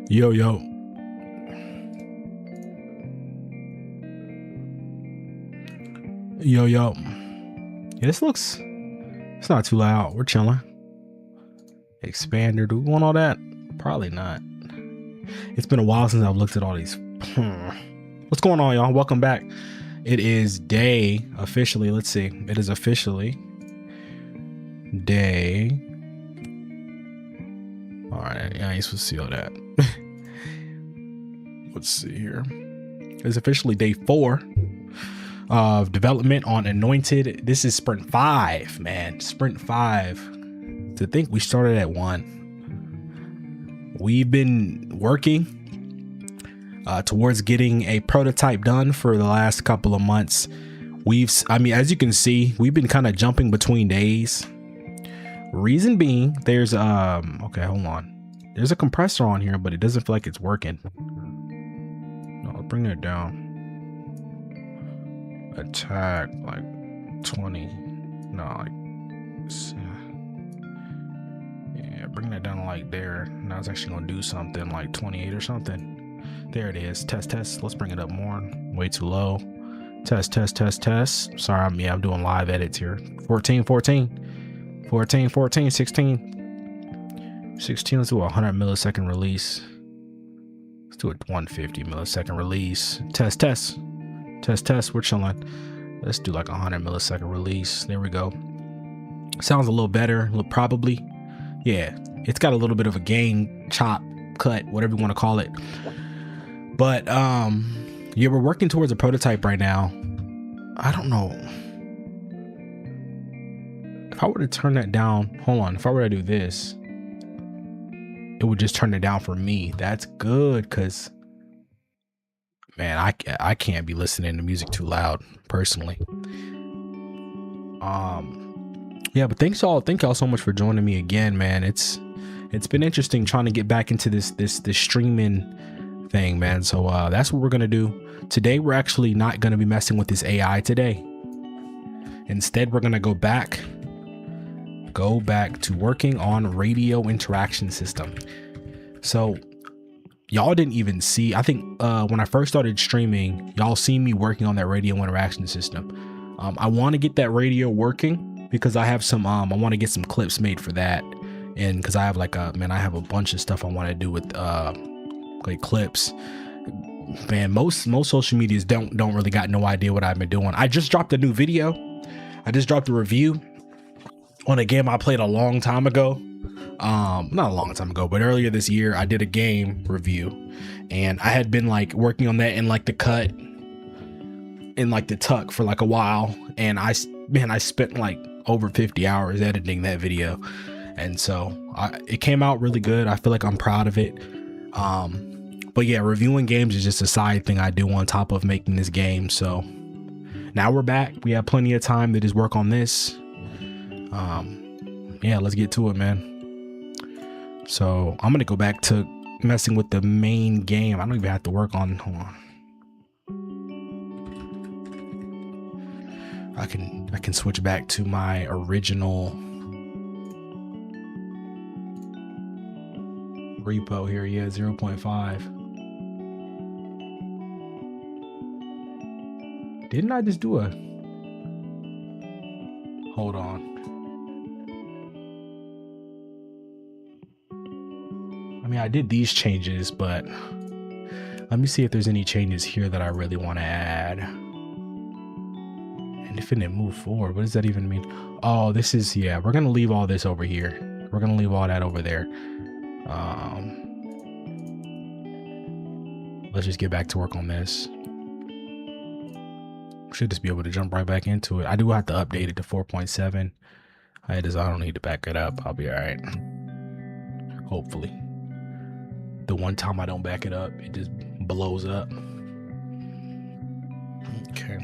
Yo, yo. Yo, yo. Yeah, it's not too loud. We're chilling. Expander, do we want all that? Probably not. It's been a while since I've looked at all these. What's going on, y'all? Welcome back. It is day, officially, let's see. It is officially day. All right, yeah, I ain't supposed to see all that. Let's see here. It's officially day 4 of development on Anointed. This is sprint 5, man. Sprint 5. To think we started at 1. We've been working towards getting a prototype done for the last couple of months. As you can see, we've been kind of jumping between days. Reason being, there's okay, hold on. There's a compressor on here, but it doesn't feel like it's working. No, I'll bring it down. Attack like 20. No, like, yeah, bring that down like there. Now it's actually gonna do something like 28 or something. There it is. Test. Let's bring it up more. Way too low. Test. Sorry, I'm doing live edits here. 14, 16. Let's do a 100 millisecond release. Let's do a 150 millisecond release. Test. We're chilling. Let's do like a 100 millisecond release. There we go. Sounds a little better. Probably. Yeah, it's got a little bit of a gain, chop, cut, whatever you want to call it. But yeah, we're working towards a prototype right now. I don't know if I were to turn that down. Hold on. If I were to do this, it would just turn it down for me. That's good, because man, I can't be listening to music too loud personally. Yeah, but thank y'all so much for joining me again, man. It's been interesting trying to get back into this streaming thing, man. So that's what we're gonna do today. We're actually not gonna be messing with this AI today. Instead, we're gonna go back to working on radio interaction system. So y'all didn't even see, I think when I first started streaming, y'all seen me working on that radio interaction system. I want to get that radio working because I have some I want to get some clips made for that, and because I have I have a bunch of stuff I want to do with like clips. Man, most social medias don't really got no idea what I've been doing. I just dropped a new video. I just dropped a review on a game I played a long time ago. Not a long time ago, but earlier this year I did a game review, and I had been like working on that in like the cut, in like the tuck for like a while, and I spent like over 50 hours editing that video, and so it came out really good. I feel like I'm proud of it. But yeah, reviewing games is just a side thing I do on top of making this game. So now we're back. We have plenty of time to just work on this. Yeah, let's get to it, man. So I'm gonna go back to messing with the main game. I don't even have to work on, hold on. I can switch back to my original repo here. Yeah, 0.5. Didn't I just do a, hold on. I mean, I did these changes, but let me see if there's any changes here that I really want to add. And if it didn't move forward, what does that even mean? Oh, this is, yeah, we're gonna leave all this over here. We're gonna leave all that over there. Let's just get back to work on this. Should just be able to jump right back into it. I do have to update it to 4.7. I don't need to back it up. I'll be all right. Hopefully. The one time I don't back it up, it just blows up. Okay.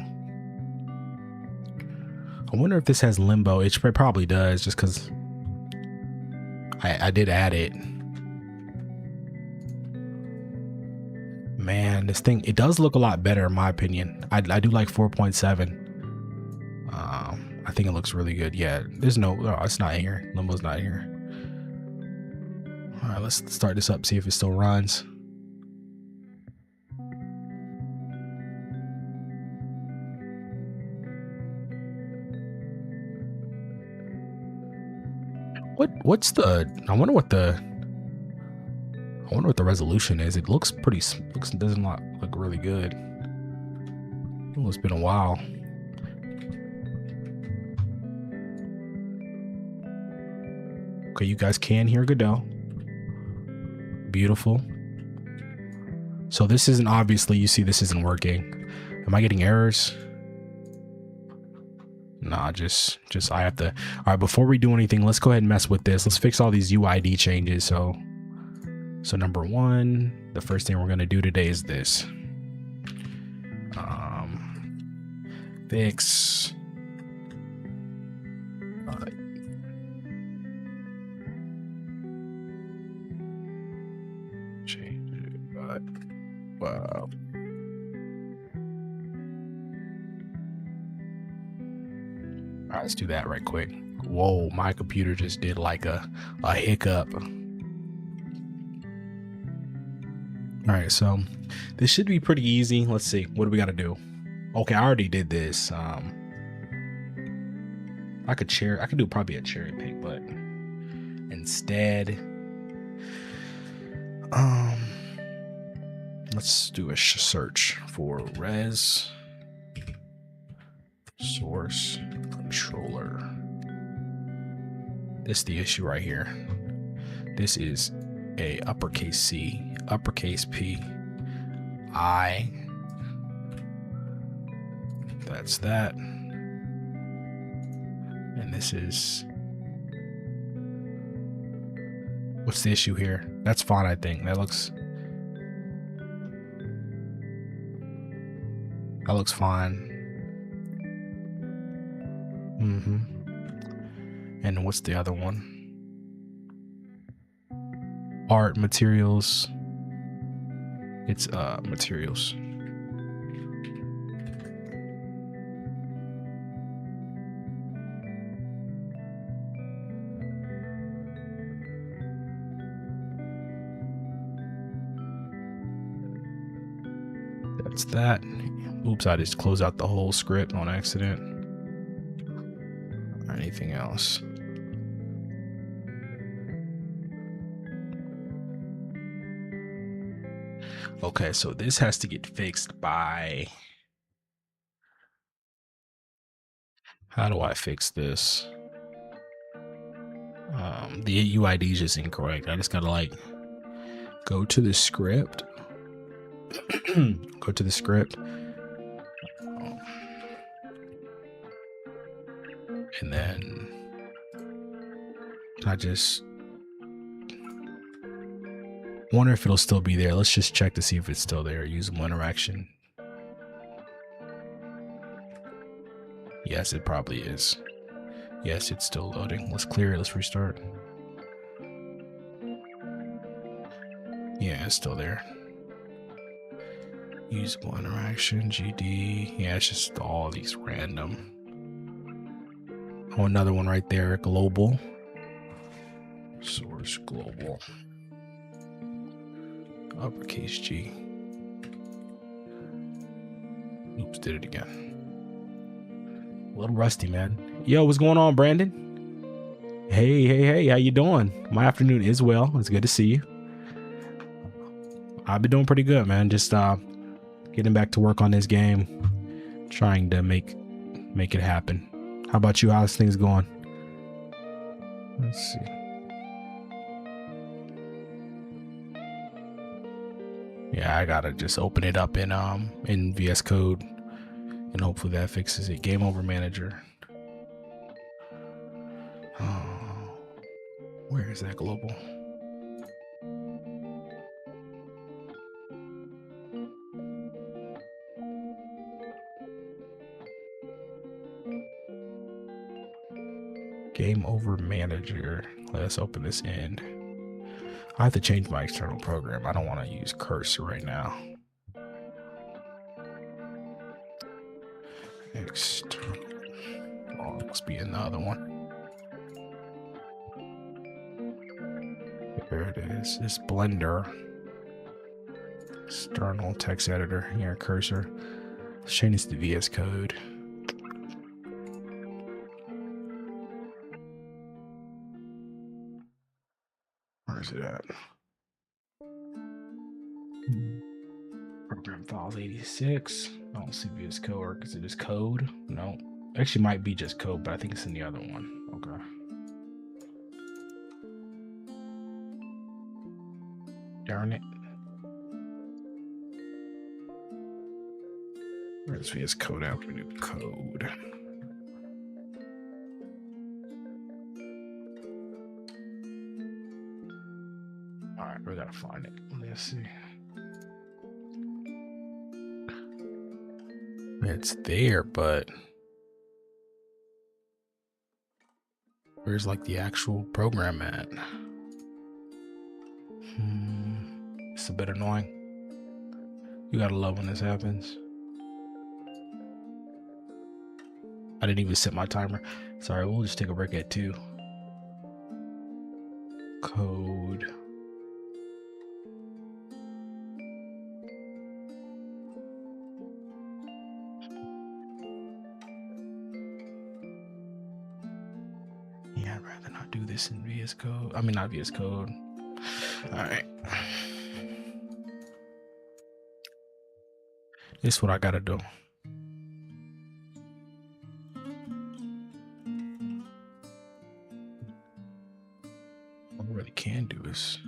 I wonder if this has limbo. It probably does, just because I did add it. Man, this thing, it does look a lot better in my opinion. I do like 4.7. I think it looks really good. Yeah, it's not here. Limbo's not here. All right, let's start this up, see if it still runs. What's the? I wonder what the resolution is. It looks doesn't look really good. Oh, it's been a while. Okay, you guys can hear Godot. Beautiful. So this isn't, obviously you see this isn't working. Am I getting errors? Nah, just I have to. All right, before we do anything, let's go ahead and mess with this. Let's fix all these UID changes. So number one, the first thing we're gonna do today is this. Fix change it, but wow. All right, let's do that right quick. Whoa, my computer just did like a hiccup. All right, so this should be pretty easy. Let's see, what do we got to do? Okay, I already did this. I could do probably a cherry pick, but instead, let's do a search for res source controller. This is the issue right here. This is a uppercase C, uppercase P, I. That's that. And this is, what's the issue here? That's fine, I think. That looks fine. And what's the other one? Art materials. It's materials. That's that. Oops, I just closed out the whole script on accident. Or anything else. Okay, so this has to get fixed by... How do I fix this? The UID is just incorrect. I just gotta like go to the script. Go to the script. And then I just wonder if it'll still be there. Let's just check to see if it's still there. Usable interaction. Yes, it probably is. Yes, it's still loading. Let's clear it. Let's restart. Yeah, it's still there. Usable interaction, GD. Yeah, it's just all these random. Oh, another one right there. Global. Source global. Uppercase G. Oops, did it again. A little rusty, man. Yo, what's going on, Brandon? Hey, how you doing? My afternoon is well. It's good to see you. I've been doing pretty good, man. Just getting back to work on this game, trying to make it happen. How about you? How's things going? Let's see. Yeah, I gotta just open it up in VS Code, and hopefully that fixes it. Game over manager. Oh, where is that global? Game over manager. Let's open this end. I have to change my external program. I don't want to use cursor right now. External. Oh, it must be another one. There it is. This Blender. External text editor. Here, cursor. Let's change this to VS Code. Where's it at? Program files 86. I don't see VS Code, or is it just code? No. Actually might be just code, but I think it's in the other one. Okay. Darn it. Where's VS Code after new code? Alright, we gotta find it. Let's see. It's there, but where's like the actual program at? It's a bit annoying. You gotta love when this happens. I didn't even set my timer. Sorry, we'll just take a break at 2. Code. Yeah, I'd rather not do this in VS Code. I mean, not VS Code. All right. This is what I gotta do. All I really can do is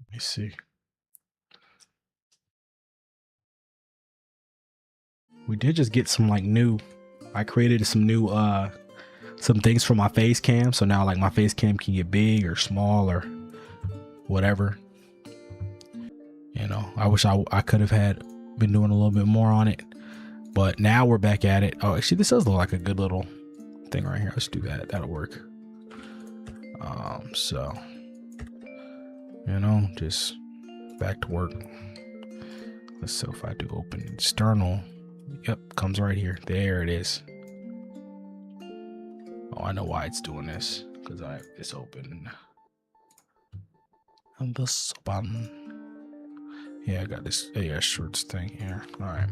let me see. We did just get some like new. I created some new some things for my face cam. So now like my face cam can get big or small or whatever. You know, I wish I could have been doing a little bit more on it. But now we're back at it. Oh, actually this does look like a good little thing right here. Let's do that. That'll work. So you know, just back to work. So if I do open external, yep, comes right here. There it is. Oh, I know why it's doing this, because I have this open. And this button. Yeah, I got this AS shorts thing here. All right.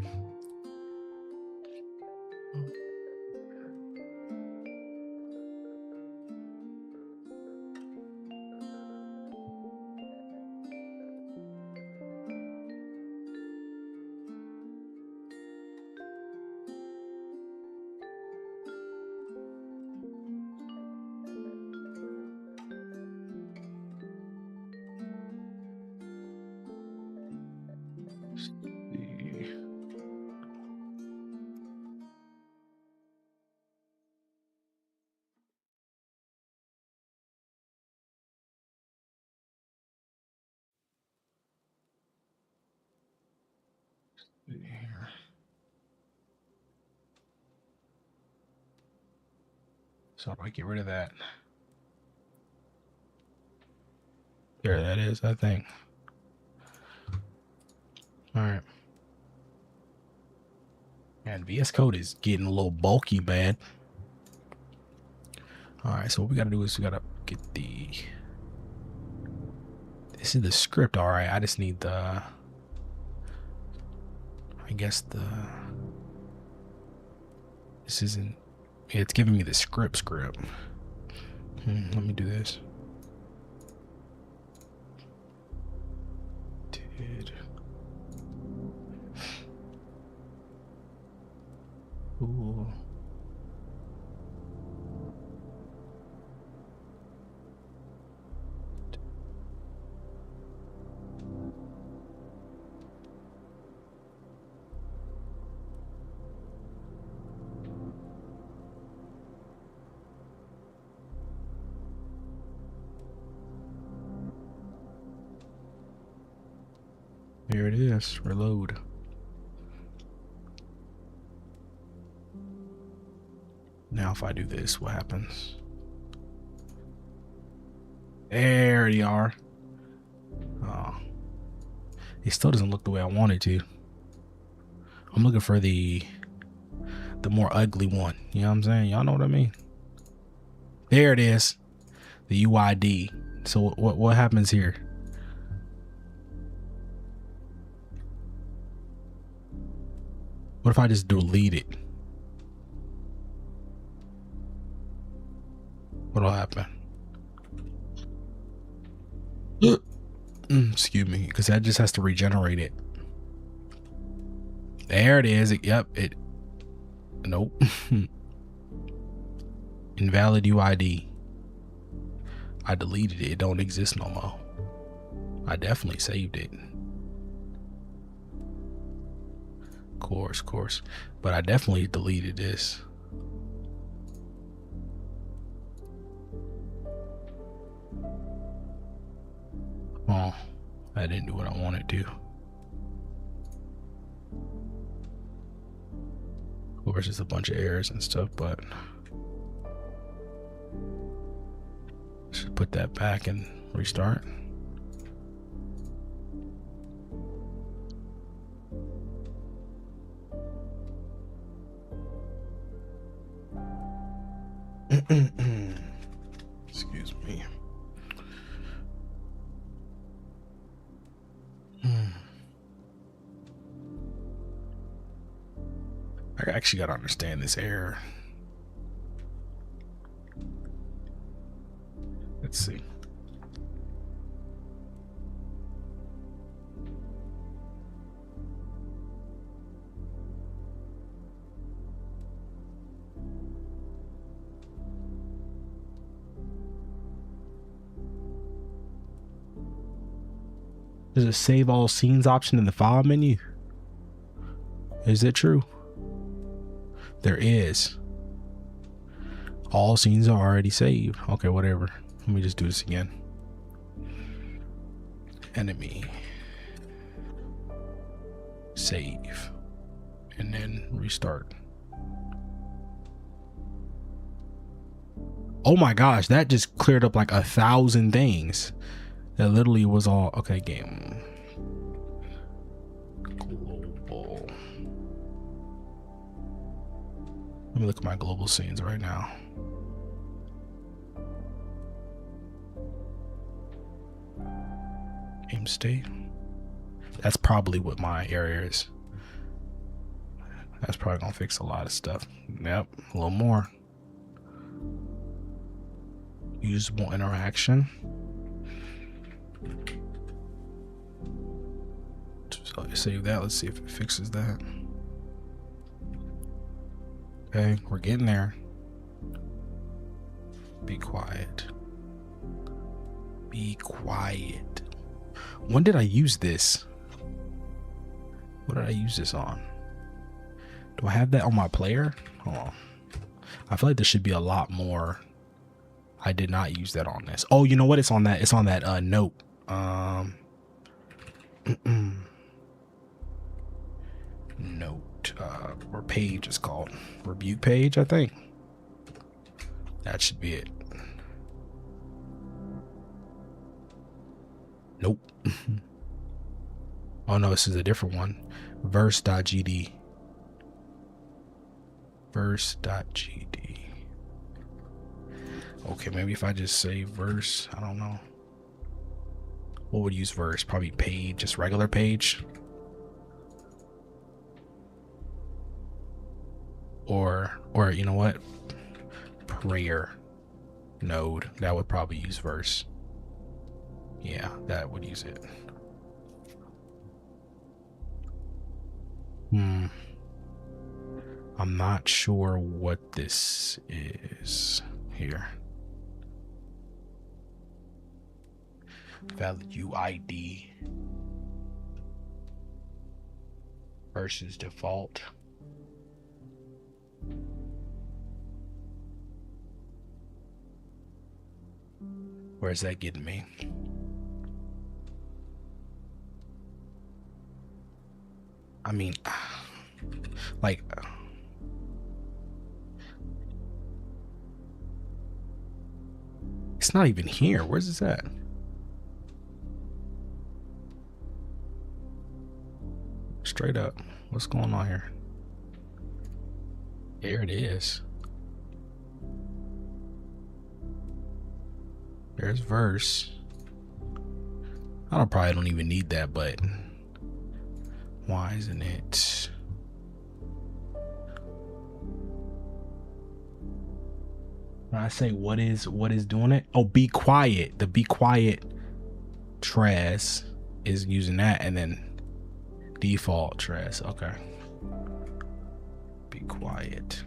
Here. So how do I get rid of that? There that is, I think. All right. And VS Code is getting a little bulky, man. All right, so what we gotta do is we gotta get the. This is the script, all right. I just need the. I guess the. This isn't. It's giving me the script. Let me do this. Did. Ooh. Here it is. Reload. Now if I do this, what happens? There you are. Oh. It still doesn't look the way I want it to. I'm looking for the more ugly one. You know what I'm saying? Y'all know what I mean? There it is. The UID. So what happens here? What if I just delete it? What'll happen? Excuse me, because that just has to regenerate it. There it is. Yep. Nope. Invalid UID. I deleted it. It don't exist no more. I definitely saved it. Of course. But I definitely deleted this. Oh, I didn't do what I wanted to. Of course, it's a bunch of errors and stuff, but should put that back and restart. Excuse me. I actually gotta understand this error. Let's see. There's a save all scenes option in the file menu. Is it true? There is. All scenes are already saved. Okay, whatever. Let me just do this again. Enemy. Save. And then restart. Oh my gosh, that just cleared up like 1,000 things. That literally was all okay. Game global. Let me look at my global scenes right now. Game state. That's probably what my area is. That's probably gonna fix a lot of stuff. Yep, a little more. Usable interaction. So save that. Let's see if it fixes that. Okay, we're getting there. Be quiet. Be quiet. When did I use this? What did I use this on? Do I have that on my player? Hold on. I feel like there should be a lot more. I did not use that on this. Oh, you know what? It's on that. It's on that note. Note or page is called rebuke page, I think. That should be it. Nope. Oh no, this is a different one. Verse.gd. Verse.gd. Okay, maybe if I just say verse, I don't know. What would use verse? Probably page, just regular page. Or you know what? Prayer node. That would probably use verse. Yeah, that would use it. I'm not sure what this is here. Valid UID versus default. Where's that getting me? I mean, like, it's not even here. Where's this at? straight up. What's going on here? There it is. There's verse. I probably don't even need that, but why isn't it? When I say what is doing it? Oh, be quiet. The be quiet Trez is using that, and then default Trez. Okay. Be quiet.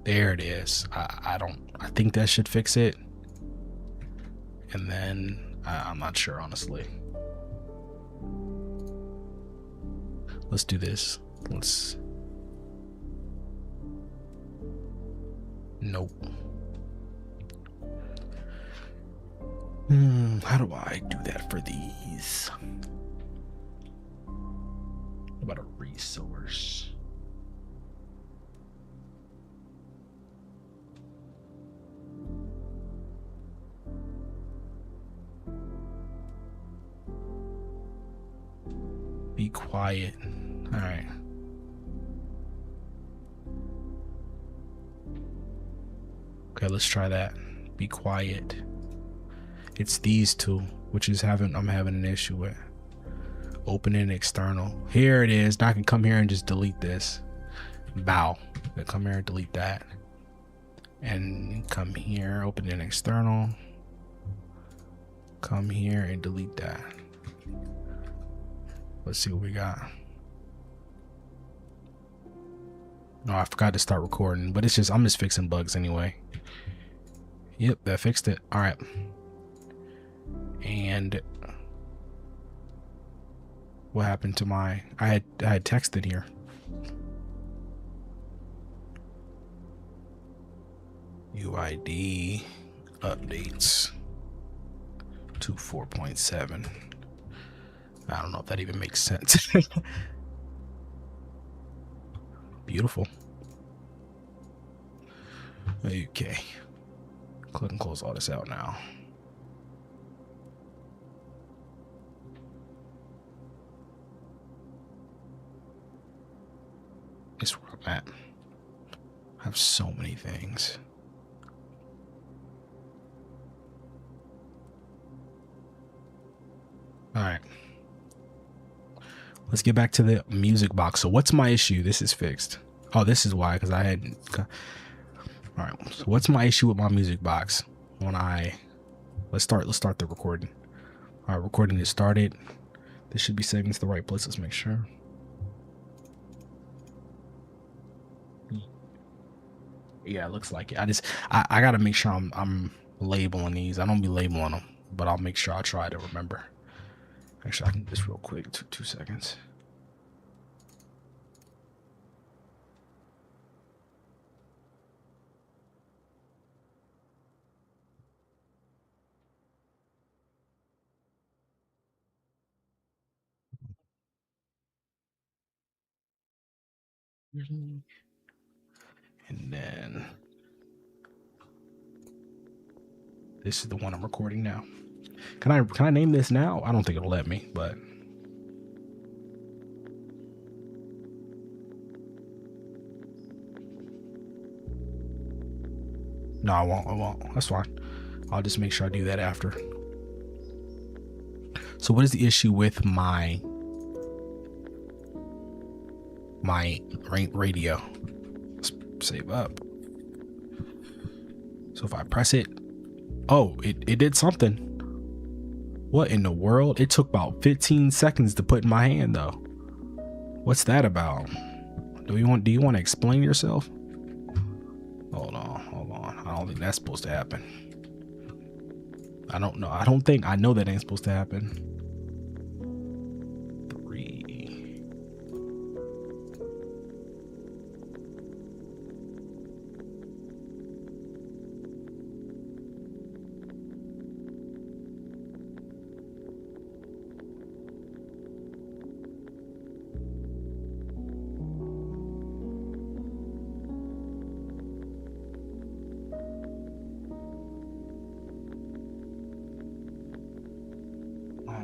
There it is. I think that should fix it. And then I'm not sure, honestly. Let's do this. Nope. How do I do that for these? What about a resource? Be quiet. All right. Okay, let's try that. Be quiet. It's these two, which is I'm having an issue with. Open and external. Here it is. Now I can come here and just delete this. Bow. I come here and delete that. And come here, open and external. Come here and delete that. Let's see what we got. No, I forgot to start recording, but I'm just fixing bugs anyway. Yep, that fixed it. All right. And what happened to I had texted here. UID updates to 4.7. I don't know if that even makes sense. Beautiful. Okay. Click and close all this out now. This is where I'm at. I have so many things. All right. Let's get back to the music box. So what's my issue? This is fixed. Oh, this is why, because I had. All right. So what's my issue with my music box? Let's start the recording. All right, recording is started. This should be saving to the right place. Let's make sure. Yeah, it looks like it. I gotta make sure I'm labeling these. I don't be labeling them, but I'll make sure I try to remember. Actually, I can do this real quick. Two seconds. And then this is the one I'm recording now. Can I name this now? I don't think it'll let me, but no, I won't. That's fine. I'll just make sure I do that after. So what is the issue with my radio? Let's save up. So if I press it, oh, it did something. What in the world? It took about 15 seconds to put in my hand though. What's that about? Do you want to explain yourself? Hold on. I don't think that's supposed to happen. I don't know. I know that ain't supposed to happen. 3.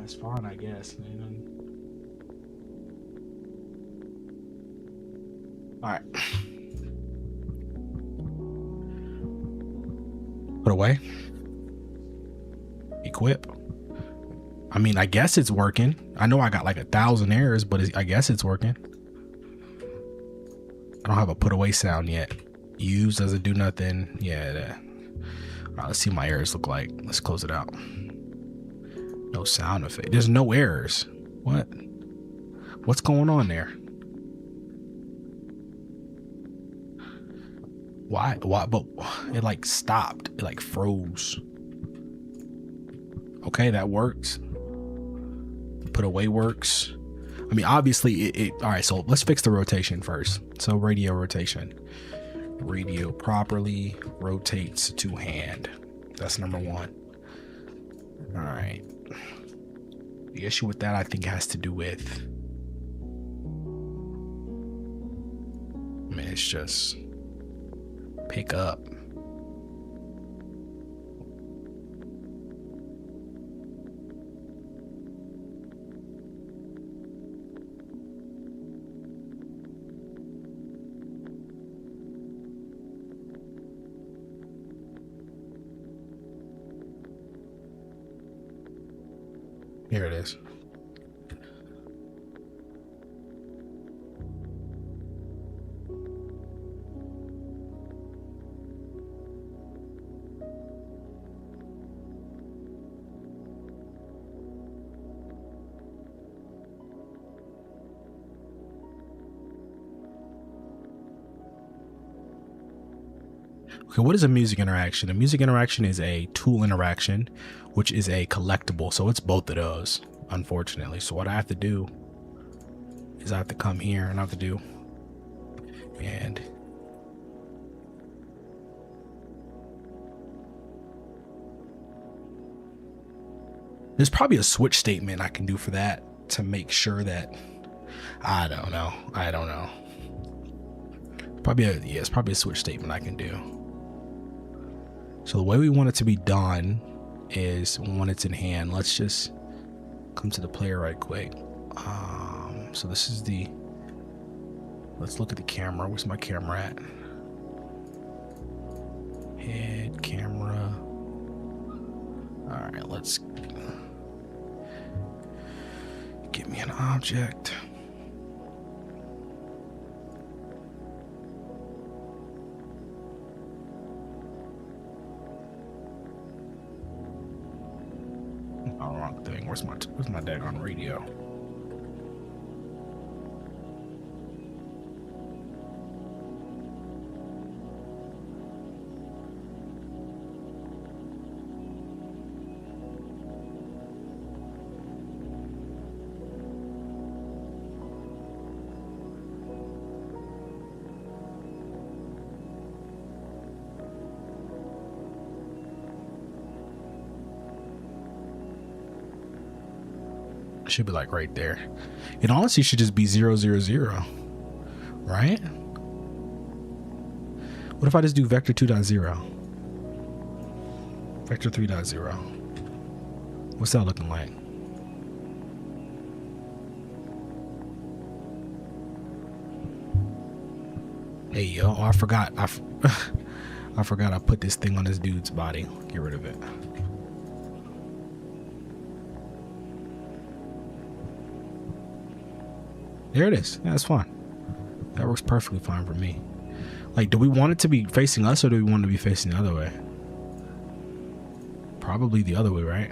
It's fine, I guess. Man. All right. Put away. Equip. I mean, I guess it's working. I know I got like 1,000 errors, but I guess it's working. I don't have a put away sound yet. Use doesn't do nothing. Yeah. All right, let's see what my errors look like. Let's close it out. No sound effect. There's no errors. What? What's going on there? Why? But it like stopped. It like froze. Okay, that works. Put away works. I mean, obviously all right, so let's fix the rotation first. So radio rotation. Radio properly rotates to hand. That's number one. All right. The issue with that, I think, has to do with, I mean, it's just pick up. Here it is. Okay, what is a music interaction? A music interaction is a tool interaction, which is a collectible. So it's both of those, unfortunately. So what I have to do is I have to come here and I have to do, and there's probably a switch statement I can do for that to make sure that, I don't know. It's probably a switch statement I can do. So the way we want it to be done is when it's in hand. Let's just come to the player right quick. So this is let's look at the camera. Where's my camera at? Head, camera. All right, let's give me an object. Wrong thing. Where's my daggone radio? Should be like right there. It honestly should just be 000, right? What if I just do vector 2.0, vector 3.0? What's that looking like? Hey yo, I forgot. I forgot I put this thing on this dude's body. Get rid of it. There it is. Yeah, that's fine. That works perfectly fine for me. Like, do we want it to be facing us or do we want it to be facing the other way? Probably the other way, right?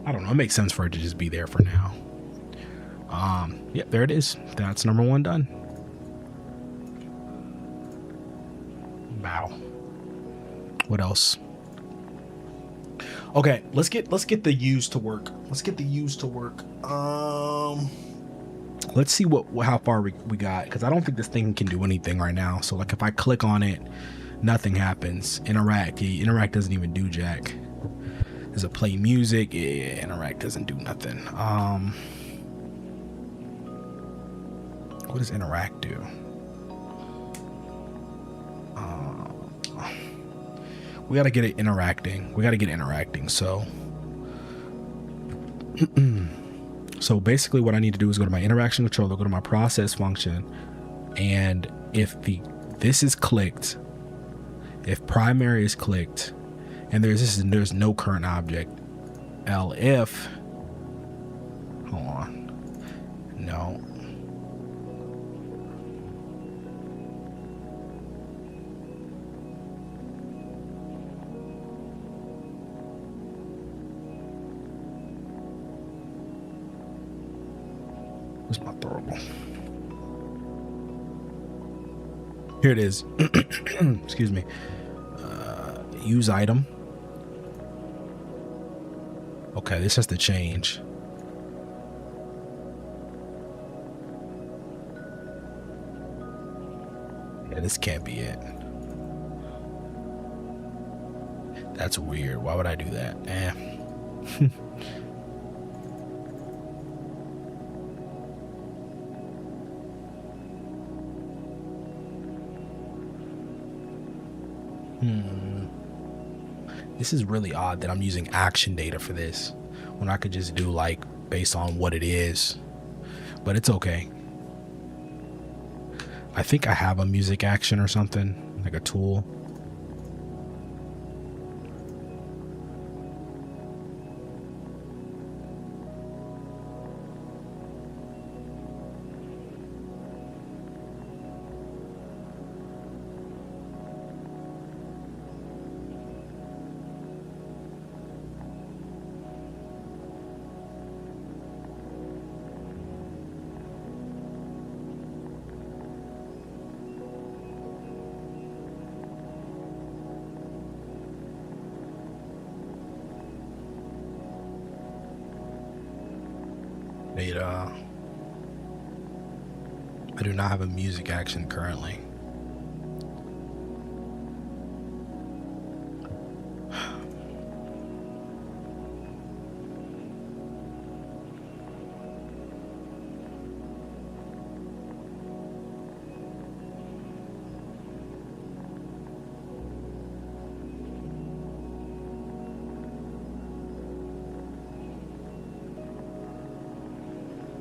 I don't know. It makes sense for it to just be there for now. Yep, there it is. That's number one done. Wow. What else? Okay, let's get the use to work. Let's get the use to work. Let's see how far we got, because I don't think this thing can do anything right now. So like if I click on it, nothing happens. Interact doesn't even do jack. There's a play music. Yeah, interact doesn't do nothing. What does interact do? we got to get it interacting. We got to get interacting. So, so basically what I need to do is go to my interaction controller, go to my process function. And if this is clicked, if primary is clicked and there's no current object, if, hold on, no. Where's my throwable? Here it is. Excuse me. Use item. Okay, this has to change. Yeah, this can't be it. That's weird. Why would I do that? This is really odd that I'm using action data for this when I could just do like based on what it is, but it's okay. I think I have a music action or something, like a tool. I do not have a music action currently.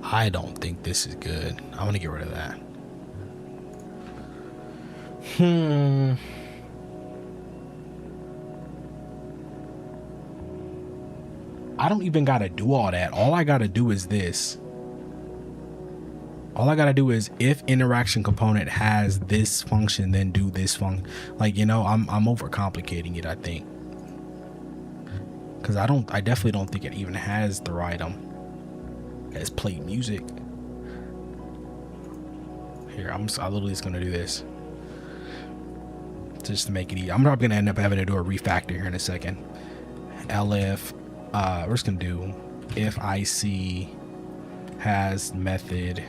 I don't think this is good. I want to get rid of that. I don't even got to do all that. All I got to do is this. All I got to do is if interaction component has this function, then do this function. Like, you know, I'm overcomplicating it, I think. Because I definitely don't think it even has the item. As play music. Here, I literally just gonna do this just to make it easy. I'm probably gonna end up having to do a refactor here in a second. Elif, we're just gonna do if IC has method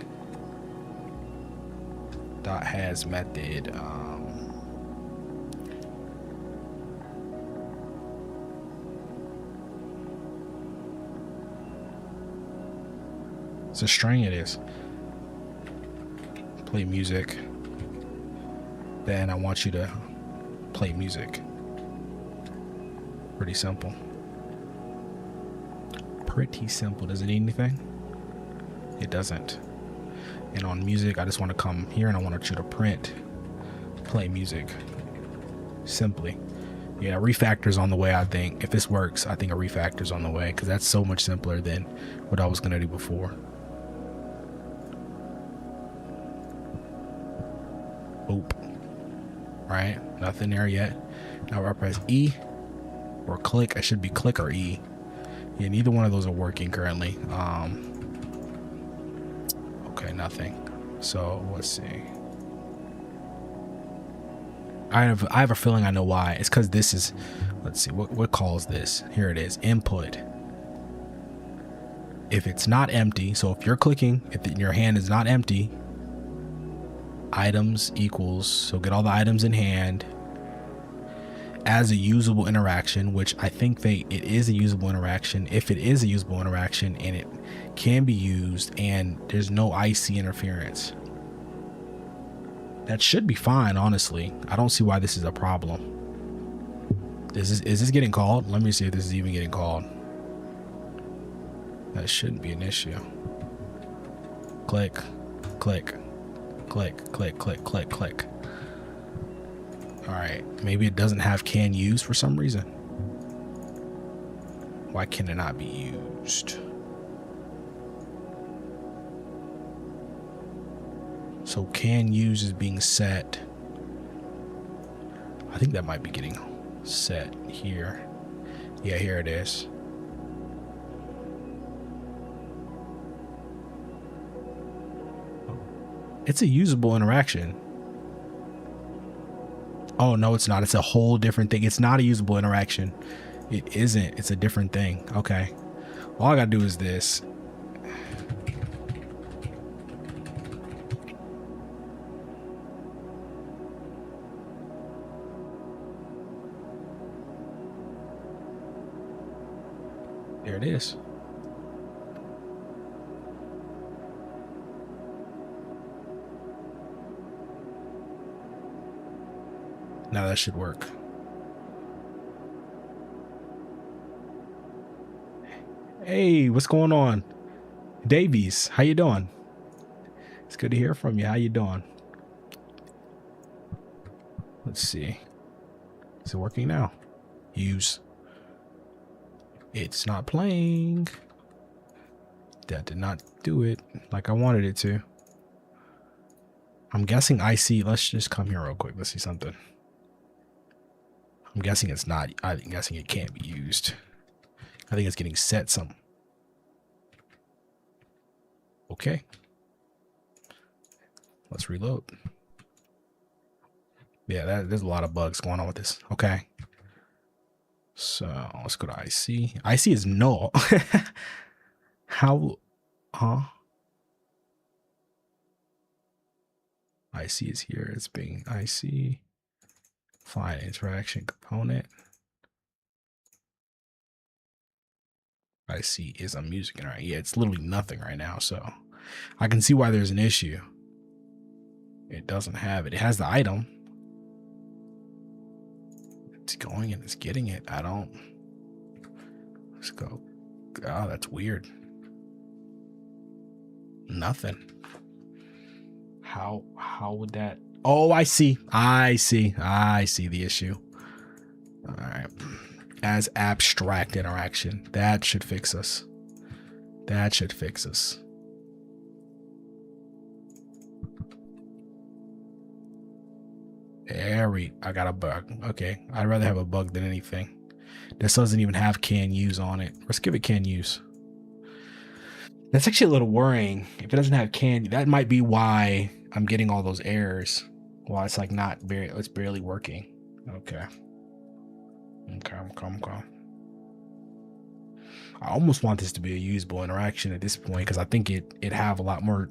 dot has method it's a string, it is. Play music. Then I want you to play music. Pretty simple. Pretty simple. Does it need anything? It doesn't. And on music, I just want to come here and I want you to print play music. Simply. Yeah, refactor's on the way, I think. If this works, I think a refactor's on the way because that's so much simpler than what I was going to do before. Boop. Right? Nothing there yet. Now I press E or click. I should be click or E. Yeah, neither one of those are working currently. Okay, nothing. So let's see. I have a feeling I know why. It's because this is, let's see, what calls this? Here it is, input. If it's not empty, so if you're clicking, if your hand is not empty, items equals, so get all the items in hand as a usable interaction, which I think it is a usable interaction. If it is a usable interaction and it can be used and there's no IC interference, that should be fine, honestly. I don't see why this is a problem. Is this getting called? Let me see if this is even getting called. That shouldn't be an issue. Click, click, click, click, click, click, click. All right, maybe it doesn't have can use for some reason. Why can it not be used? So can use is being set. I think that might be getting set here. Yeah, here it is. It's a usable interaction. Oh, no, it's not. It's a whole different thing. It's not a usable interaction. It isn't. It's a different thing. Okay. All I gotta do is this. There it is. Now that should work. Hey, what's going on? Davies, how you doing? It's good to hear from you. How you doing? Let's see. Is it working now? Use. It's not playing. That did not do it like I wanted it to. I'm guessing IC. Let's just come here real quick. Let's see something. I'm guessing it's not. I'm guessing it can't be used. I think it's getting set some. Okay. Let's reload. Yeah, there's a lot of bugs going on with this. Okay. So let's go to IC. IC is null. How? Huh? IC is here. It's being IC. Find interaction component. IC is a music interaction. Yeah, it's literally nothing right now. So I can see why there's an issue. It doesn't have it. It has the item. It's going and it's getting it. I don't. Let's go. Oh, that's weird. Nothing. How would that? Oh, I see. I see the issue. All right. As abstract interaction. That should fix us. That should fix us. I got a bug. Okay. I'd rather have a bug than anything. This doesn't even have can use on it. Let's give it can use. That's actually a little worrying. If it doesn't have can, that might be why I'm getting all those errors. Why it's like it's barely working. Okay. Okay, I'm calm. I almost want this to be a usable interaction at this point because I think it have a lot more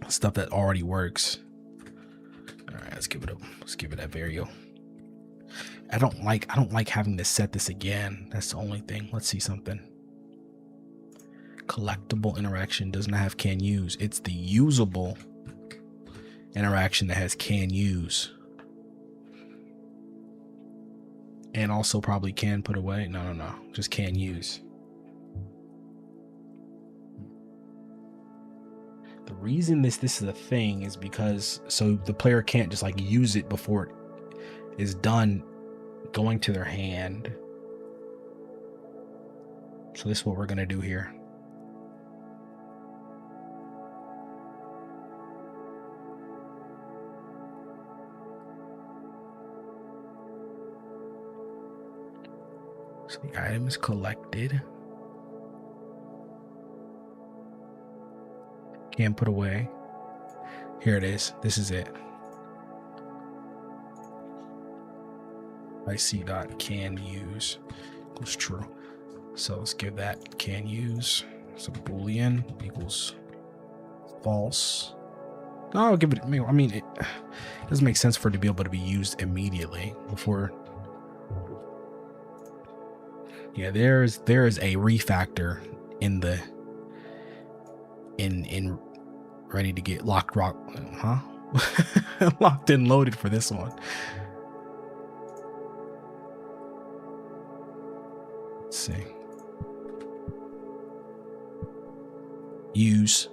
stuff that already works. All right, let's give it a variable. I don't like having to set this again. That's the only thing. Let's see something. Collectible interaction does not have can use. It's the usable interaction that has can use. And also probably can put away. No. Just can use. The reason this is a thing is because so the player can't just like use it before it is done going to their hand. So this is what we're going to do here. So the item is collected. Can't put away. Here it is. This is it. IC.can use equals true. So let's give that can use. So Boolean equals false. No, I'll give it. I mean, it doesn't make sense for it to be able to be used immediately before. Yeah, there is a refactor in the in ready to get locked huh? Locked and loaded for this one. see. Use.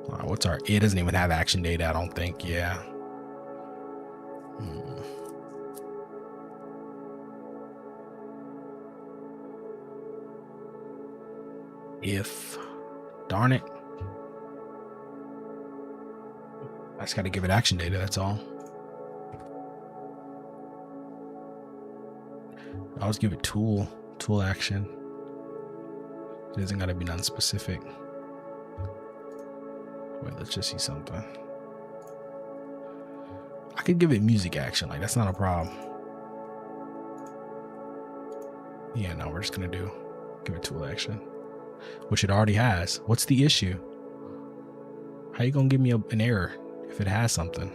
All right, what's our? It doesn't even have action data, I don't think. Yeah. If, darn it. I just got to give it action data, that's all. I'll just give it tool action. It doesn't got to be non-specific. Wait, let's just see something. I could give it music action, like that's not a problem. Yeah, no, we're just gonna give it tool action, which it already has. What's the issue? How you gonna give me an error if it has something?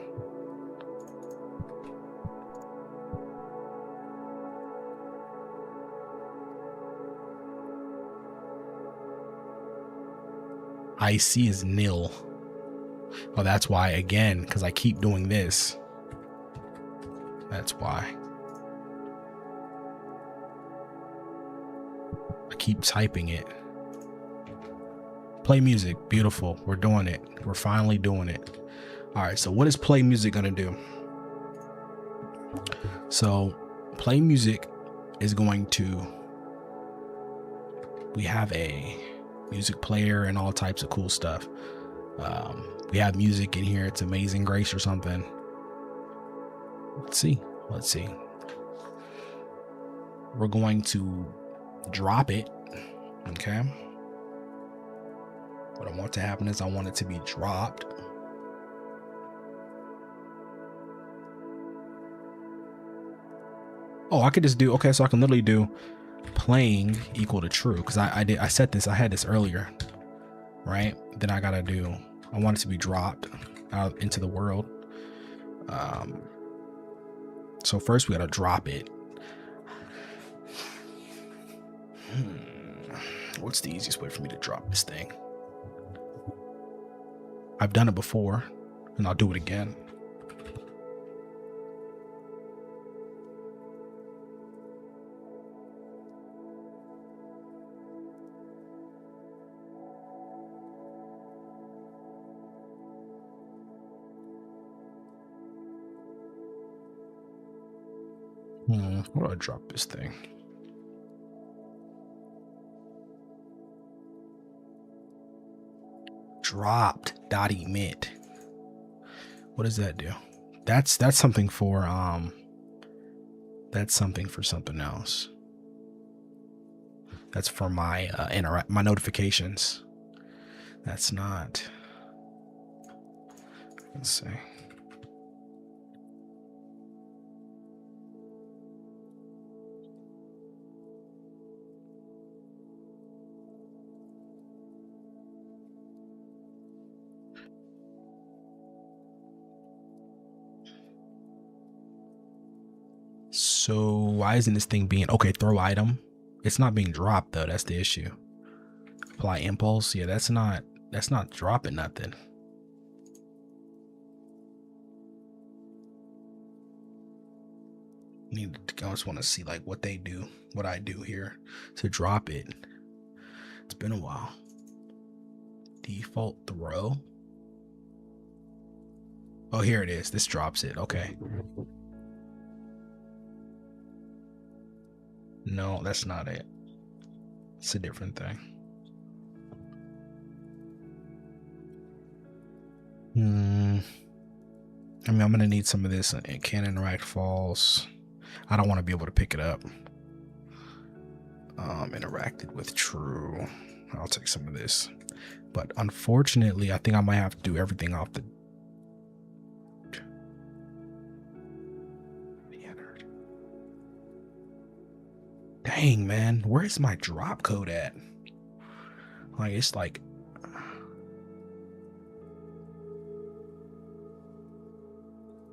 IC is nil. Oh, that's why, again, because I keep doing this. That's why. I keep typing it. Play music. Beautiful. We're doing it. We're finally doing it. All right, so what is play music gonna do? So play music is going to, we have a music player and all types of cool stuff. We have music in here. It's Amazing Grace or something. Let's see. We're going to drop it. Okay. What I want to happen is I want it to be dropped. Oh, I could just do, okay, so I can literally do playing equal to true, because I had this earlier, right? Then I gotta do, I want it to be dropped out into the world. So first we gotta drop it. What's the easiest way for me to drop this thing? I've done it before, and I'll do it again. Where do I drop this thing? Dropped .emit. What does that do? That's something for something else. That's for my my notifications. That's not. Let's see. So why isn't this thing being, okay, throw item? It's not being dropped though, that's the issue. Apply impulse, yeah, that's not dropping nothing. I just want to see like what they do, what I do here to drop it. It's been a while. Default throw. Oh, here it is. This drops it. Okay. No, that's not it. It's a different thing. I mean, I'm gonna need some of this. It can't interact false. I don't want to be able to pick it up. Interacted with true. I'll take some of this. But unfortunately, I think I might have to do everything off the. Dang, man, where is my drop code at? Like, it's like.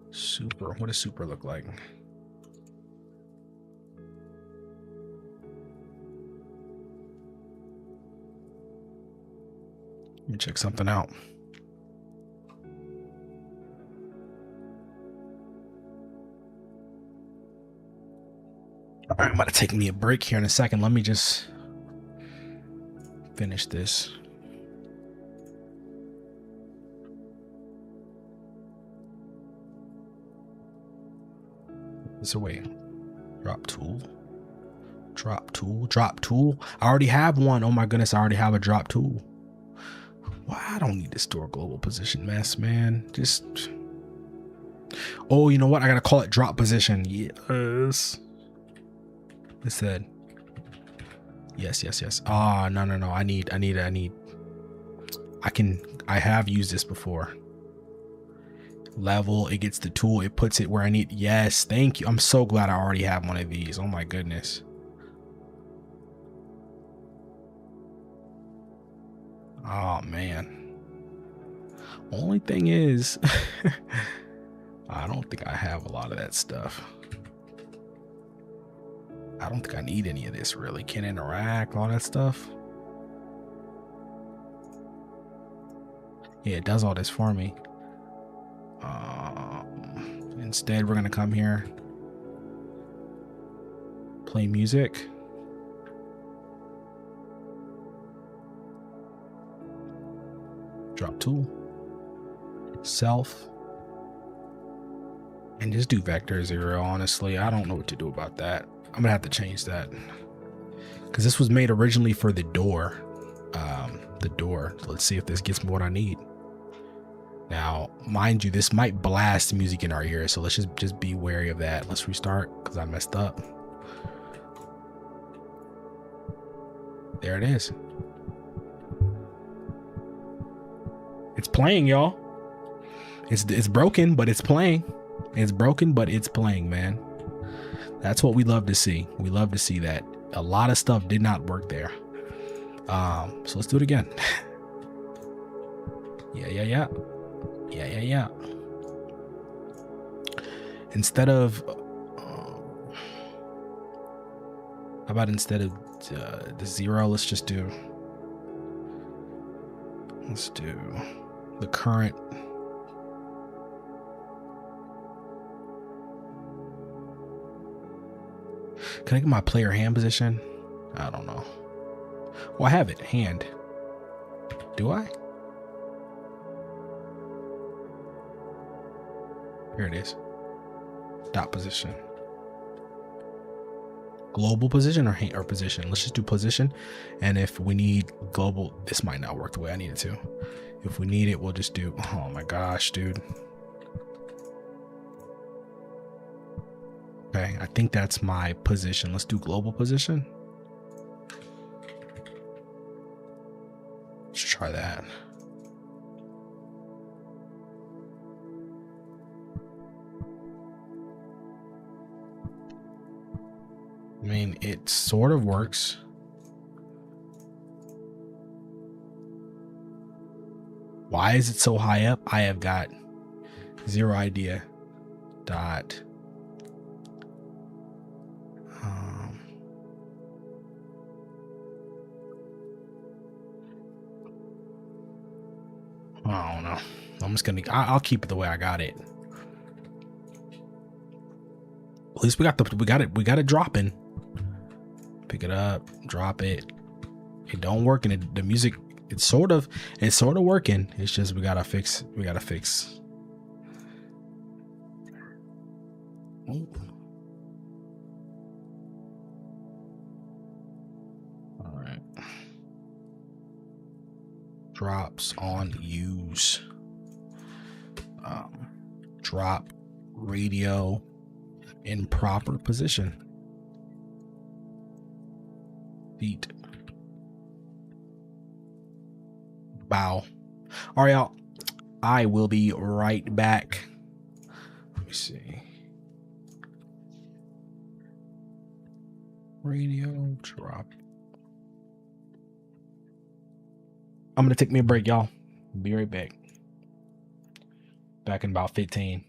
Super. What does super look like? Let me check something out. All right. about to take me a break here in a second. Let me just finish this. This away. Drop tool. Drop tool. Drop tool. I already have one. Oh my goodness, I already have a drop tool. Well, I don't need to store global position mess, man. Just. Oh, you know what? I gotta call it drop position. Yes. It said. Yes. Ah, no. I have used this before. Level, it gets the tool, it puts it where I need. Yes, thank you. I'm so glad I already have one of these. Oh my goodness. Oh man. Only thing is, I don't think I have a lot of that stuff. I don't think I need any of this really. Can interact, all that stuff. Yeah, it does all this for me. Instead, we're gonna come here, play music. Drop tool, self, and just do vector 0. Honestly, I don't know what to do about that. I'm gonna have to change that because this was made originally for the door. So let's see if this gets me what I need. Now, mind you, this might blast music in our ears, so let's just be wary of that. Let's restart because I messed up. There it is. It's playing, y'all. It's broken, but it's playing. It's broken, but it's playing, man. That's what we love to see. We love to see that. A lot of stuff did not work there. So let's do it again. Yeah. Instead of how about instead of the 0, let's do the current. Can I get my player hand position? I don't know. Well, I have it hand. Do I? Here it is. Dot position. Global position or position. Let's just do position. And if we need global, this might not work the way I need it to. If we need it, we'll just do. Oh my gosh, dude. Okay, I think that's my position. Let's do global position. Let's try that. I mean, it sort of works. Why is it so high up? I have got zero idea. Dot. I don't know. I'm just gonna. I'll keep it the way I got it. At least we got it dropping. Pick it up, drop it. It don't work, and the music. It's sort of working. It's just we gotta fix. Ooh. All right. Drops on use. Drop radio in proper position. Feet. Bow. All right, y'all. I will be right back. Let me see. Radio drop. I'm gonna take me a break, y'all. Be right back. Back in about 15.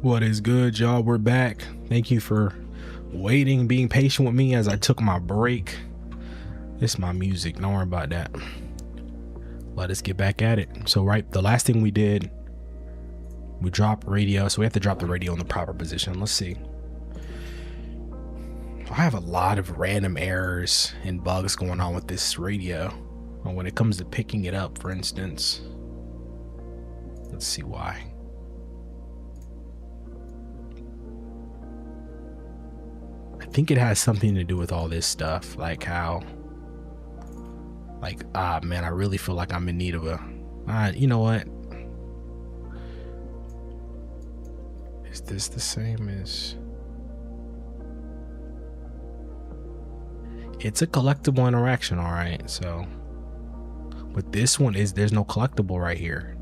What is good, y'all? We're back. Thank you for waiting, being patient with me as I took my break. It's my music, don't worry about that. Let us get back at it. So the last thing we did, we dropped radio, so we have to drop the radio in the proper position. Let's see. I have a lot of random errors and bugs going on with this radio when it comes to picking it up, for instance. Let's see why. I think it has something to do with all this stuff, like how, man, I really feel like I'm in need of you know what? Is this the same as? It's a collectible interaction, all right. So, but this one there's no collectible right here.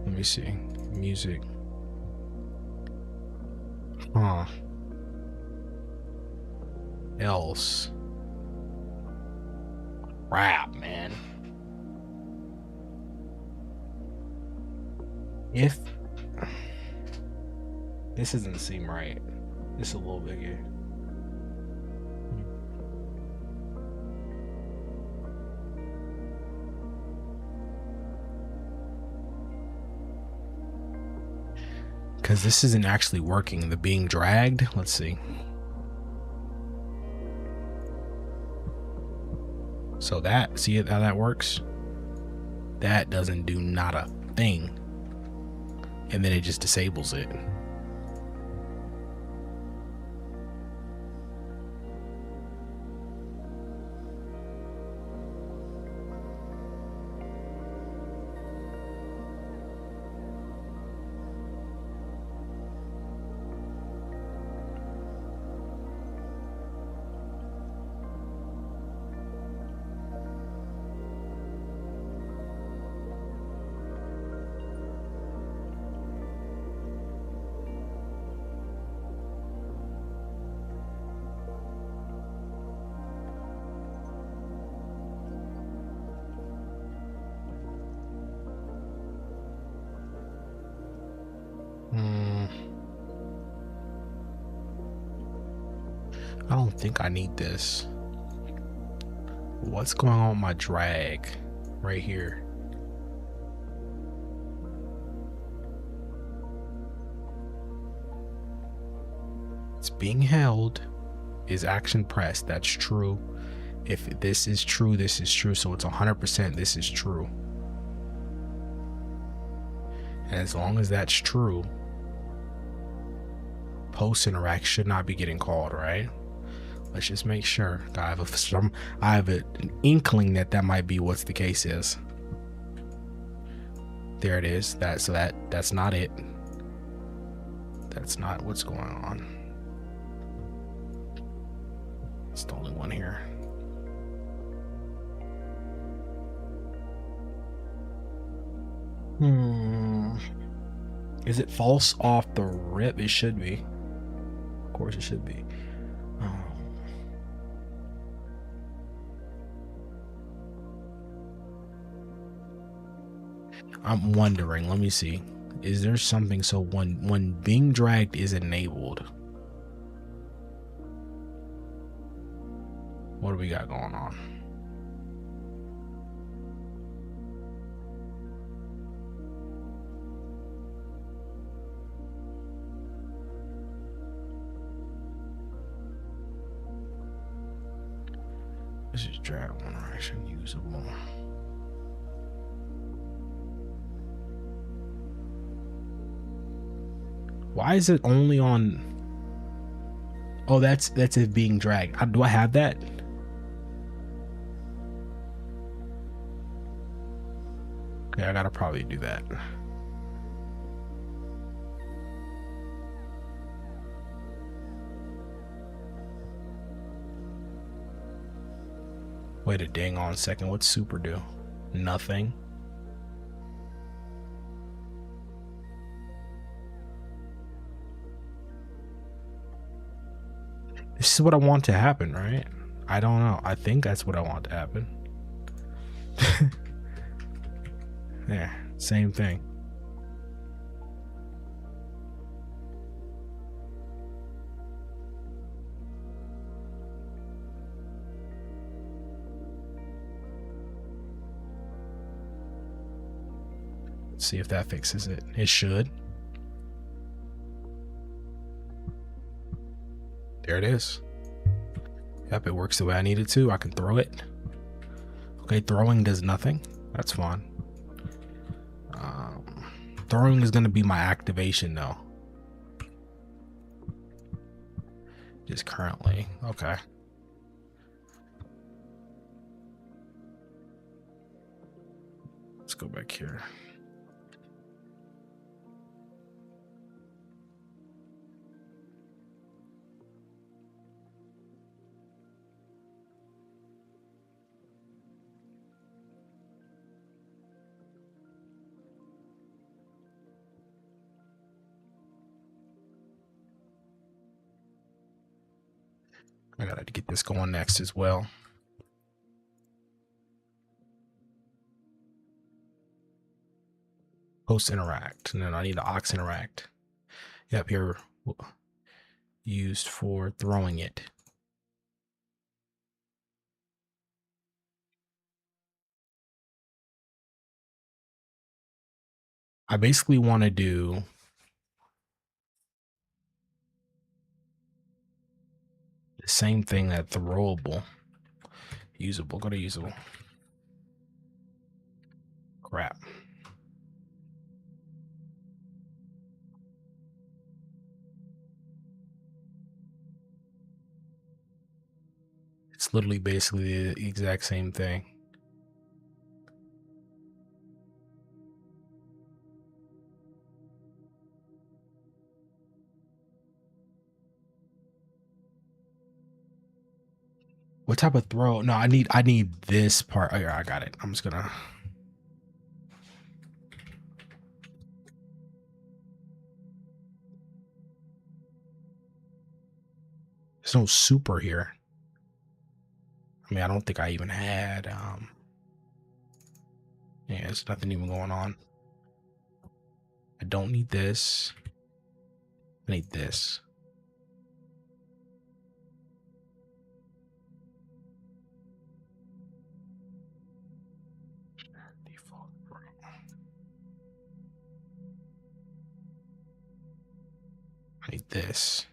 Let me see, music. Else. Crap, man. If this doesn't seem right, it's a little bigger. Because this isn't actually working. The being dragged. Let's see. So see how that works? That doesn't do not a thing. And then it just disables it. I don't think I need this. What's going on with my drag right here? It's being held. Is action pressed? That's true. If this is true, this is true. So it's 100% this is true. And as long as that's true, post interact should not be getting called, right? Let's just make sure. I have an inkling that might be what's the case is. There it is. That's not it. That's not what's going on. It's the only one here. Is it false off the rip? It should be. Of course it should be. I'm wondering, let me see. Is there something, so when being dragged is enabled, what do we got going on? This is drag one interaction usable. Why is it only on? Oh, that's it being dragged. Do I have that? Okay, I gotta probably do that. Wait a dang on second. What's super do? Nothing. This is what I want to happen, right? I don't know. I think that's what I want to happen. Yeah, same thing. Let's see if that fixes it. It should. There it is. Yep, it works the way I need it to. I can throw it. Okay, throwing does nothing. That's fine. Throwing is going to be my activation though. Just currently. Okay. Let's go back here. I gotta get this going next as well. Post interact, and then I need the aux interact. Yep, here used for throwing it. I basically want to do the same thing that throwable. Usable, go to usable. Crap. It's literally basically the exact same thing. What type of throw? No, I need this part. Oh, yeah, I got it. I'm just gonna. There's no super here. I mean, I don't think I even had. Yeah, there's nothing even going on. I don't need this. I need this. Default. I need this.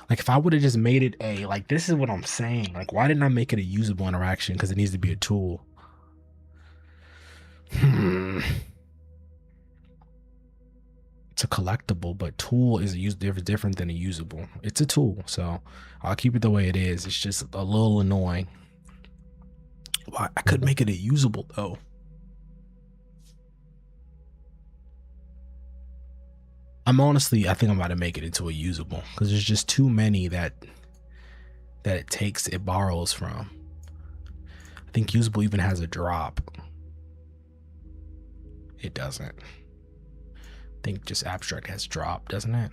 Like, if I would have just made it a, like, this is what I'm saying. Like, why didn't I make it a usable interaction? Because it needs to be a tool. It's a collectible, but tool is different than a usable. It's a tool, so I'll keep it the way it is. It's just a little annoying. Why I could make it a usable though. I think I'm about to make it into a usable because there's just too many that it borrows from. I think usable even has a drop. It doesn't. I think just abstract has drop, doesn't it?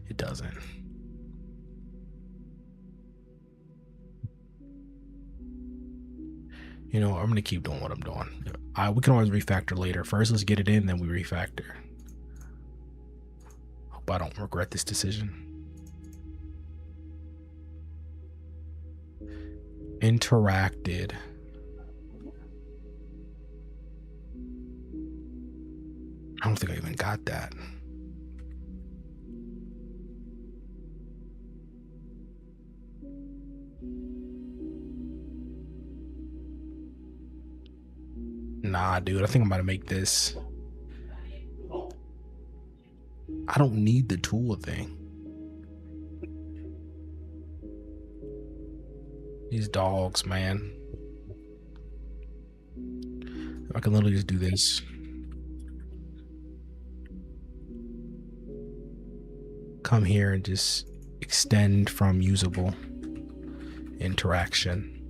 It doesn't. You know, I'm gonna keep doing what I'm doing. We can always refactor later. First, let's get it in, then we refactor. Hope I don't regret this decision. Interacted. I don't think I even got that. Nah, dude, I think I'm about to make this. I don't need the tool thing. These dogs, man. I can literally just do this. Come here and just extend from usable interaction.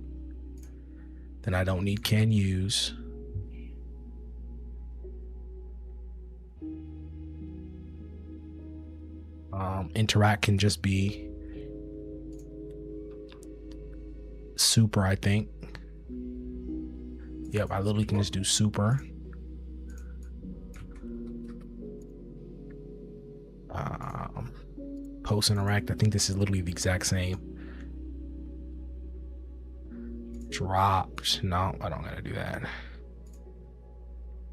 Then I don't need can use. Interact can just be super, I think. Yep, I literally can just do super. Post interact, I think this is literally the exact same. dropped. No, I don't gotta do that.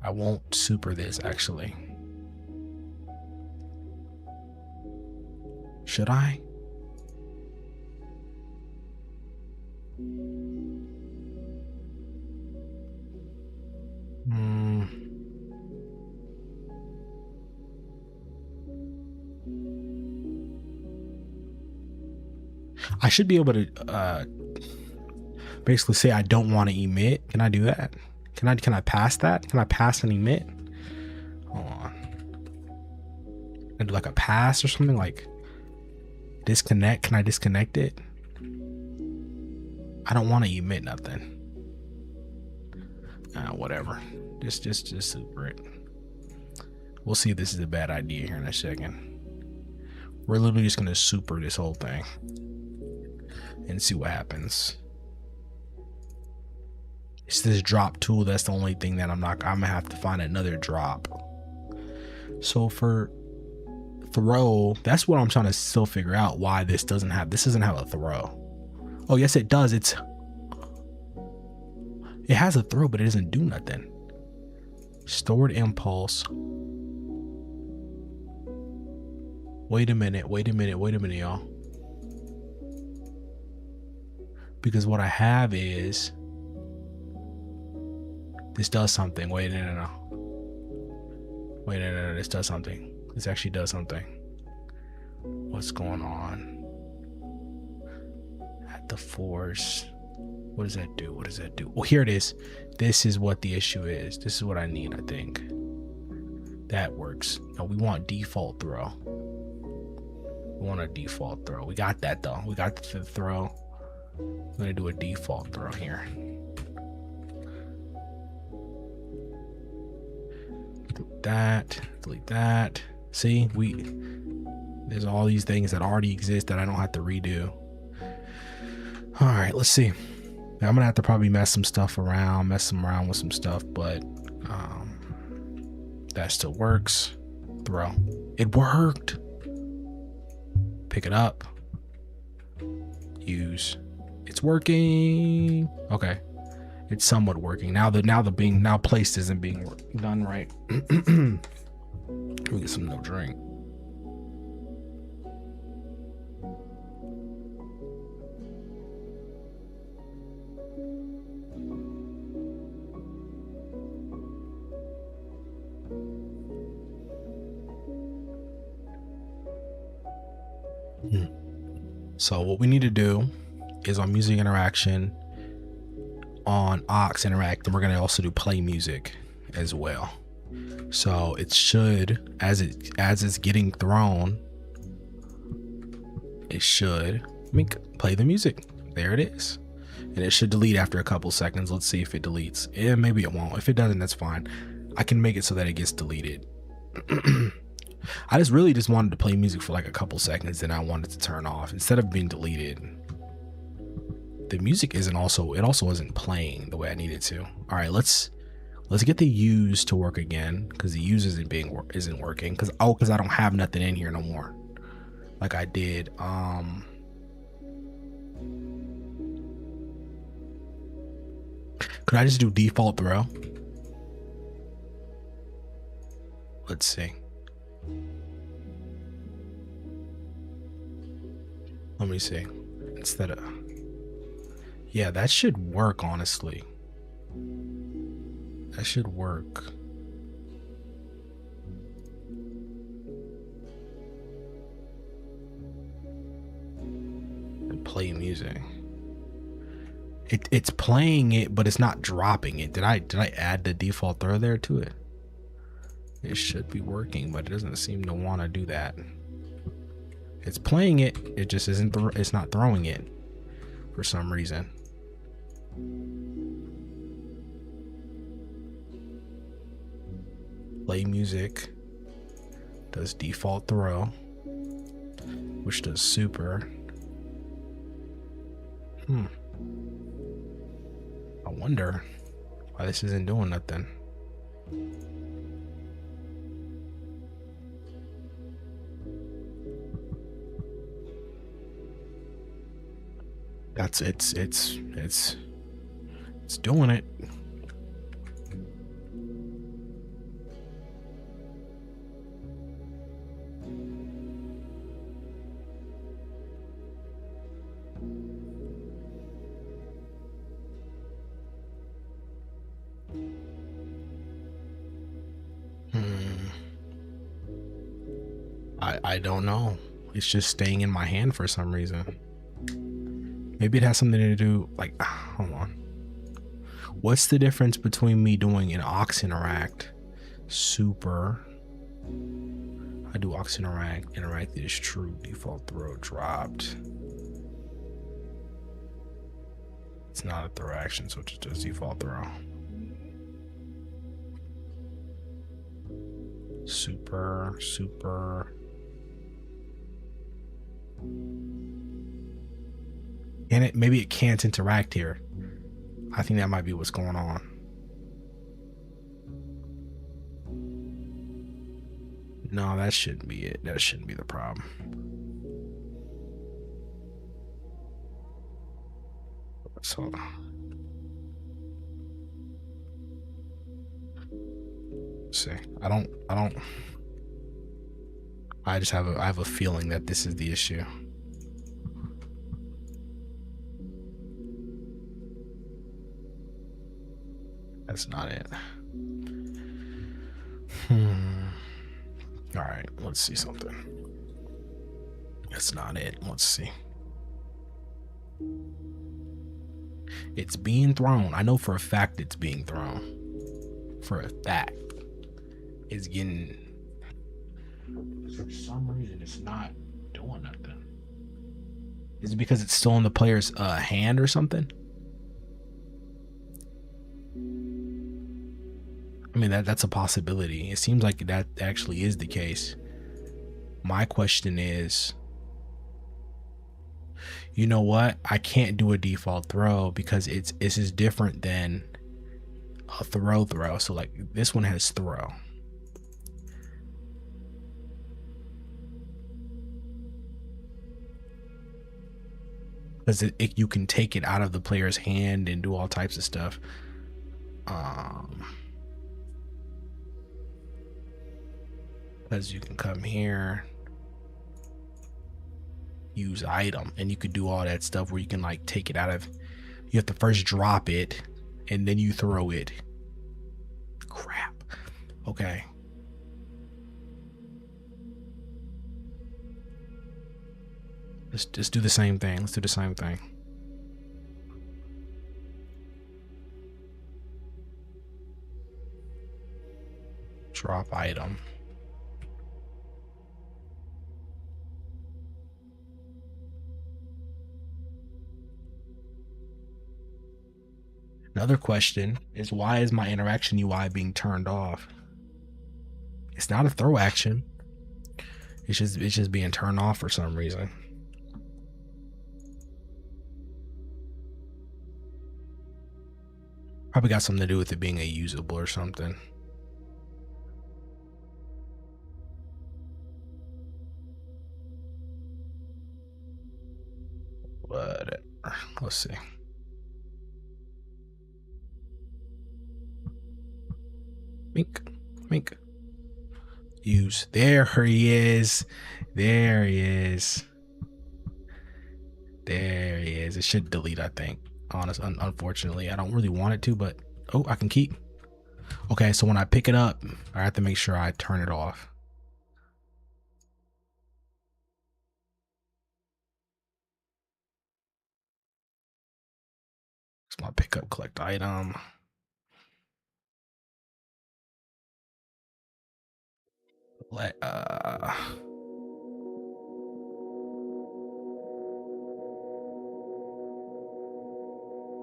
I won't super this actually. Should I? I should be able to basically say I don't want to emit. Can I do that? Can I pass that? Can I pass and emit? Hold on. And do like a pass or something, like disconnect. Can I disconnect it? I don't want to emit nothing. Whatever. Just super it. We'll see if this is a bad idea here in a second. We're literally just gonna super this whole thing and see what happens. It's this drop tool. That's the only thing that I'm gonna have to find another drop. So for throw, that's what I'm trying to still figure out, why this doesn't have a throw. Oh yes, it does. It has a throw, but it doesn't do nothing. Stored impulse. Wait a minute, y'all. Because what I have is this does something. Wait, no. Wait, no, this does something. This actually does something. What's going on? At the force. What does that do? What does that do? Well, here it is. This is what the issue is. This is what I need, I think. That works. No, we want default throw. We want a default throw. We got that though. We got the throw. I'm gonna do a default throw here. Delete that. See, there's all these things that already exist that I don't have to redo. All right, let's see. Now, I'm gonna have to probably mess some around with some stuff, but that still works. Throw. It worked. Pick it up. Use. It's working. Okay. It's somewhat working. Now placed isn't being done right. Let me get some no drink. So what we need to do is on music interaction, on aux interact, and we're going to also do play music as well. So it should, as it's getting thrown, it should play the music. There it is. And it should delete after a couple seconds. Let's see if it deletes. Yeah, maybe it won't. If it doesn't, that's fine. I can make it so that it gets deleted. I just wanted to play music for like a couple seconds, then I wanted to turn off instead of being deleted. The music also isn't playing the way I needed to. All right, let's get the use to work again, because the use isn't working because I don't have nothing in here no more like I did. Could I just do default throw? Let's see. Let me see. Yeah, that should work, honestly. That should work. And play music. It's playing it, but it's not dropping it. Did I add the default throw there to it? It should be working, but it doesn't seem to want to do that. It's playing it, it just isn't. It's not throwing it for some reason. Play music does default throw, which does super. I wonder why this isn't doing nothing. It's It's doing it. I don't know. It's just staying in my hand for some reason. Maybe it has something to do, like, hold on. What's the difference between me doing an ox interact, super, I do ox interact, interacted is true, default throw dropped. It's not a throw action, so it just does default throw. Super. And maybe it can't interact here. I think that might be what's going on. No, that shouldn't be it. That shouldn't be the problem. So see, I just have a feeling that this is the issue. That's not it. All right, let's see something. That's not it. Let's see. It's being thrown. I know for a fact it's being thrown. For a fact. It's getting... For some reason, it's not doing nothing. Is it because it's still in the player's hand or something? I mean, that's a possibility. It seems like that actually is the case. My question is, you know what? I can't do a default throw because this is different than a throw. So like this one has throw. Because you can take it out of the player's hand and do all types of stuff. Because you can come here, use item, and you could do all that stuff where you can like take it out of, you have to first drop it and then you throw it. Crap. Okay. Let's just do the same thing. Let's do the same thing. Drop item. Another question is, why is my interaction UI being turned off? It's not a throw action. It's just being turned off for some reason. Probably got something to do with it being a usable or something. Whatever. Let's see. Mink. Use. There he is. There he is. It should delete, I think. Unfortunately, I don't really want it to, but oh, I can keep. Okay, so when I pick it up, I have to make sure I turn it off. It's my pickup, collect item.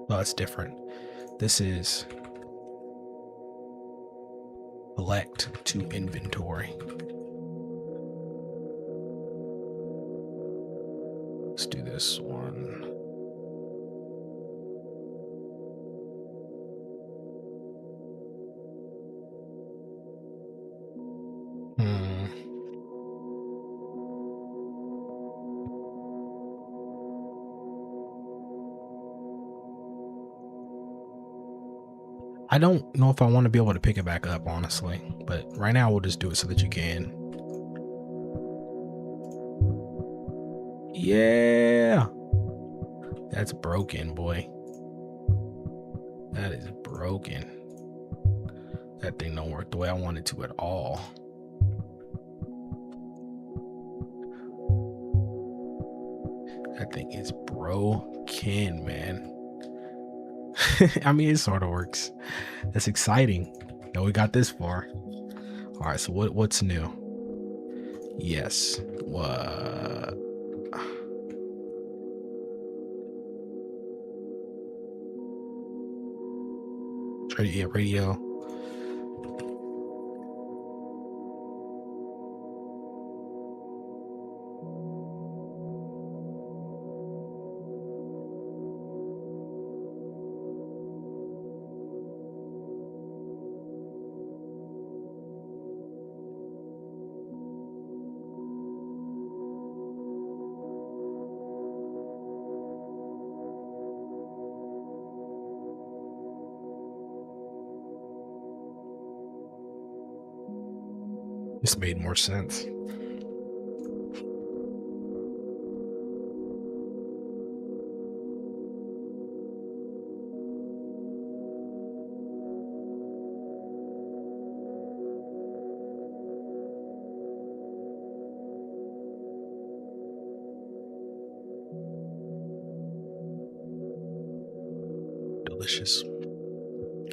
Well, it's different. This is select to inventory. Let's do this one. I don't know if I want to be able to pick it back up, honestly, but right now we'll just do it so that you can. Yeah, that's broken, boy. That is broken. That thing don't work the way I want it to at all. That thing is broken, man. I mean, it sort of works. That's exciting that we got this far. All right, so what's new? Yes. What? Radio. This made more sense. Delicious.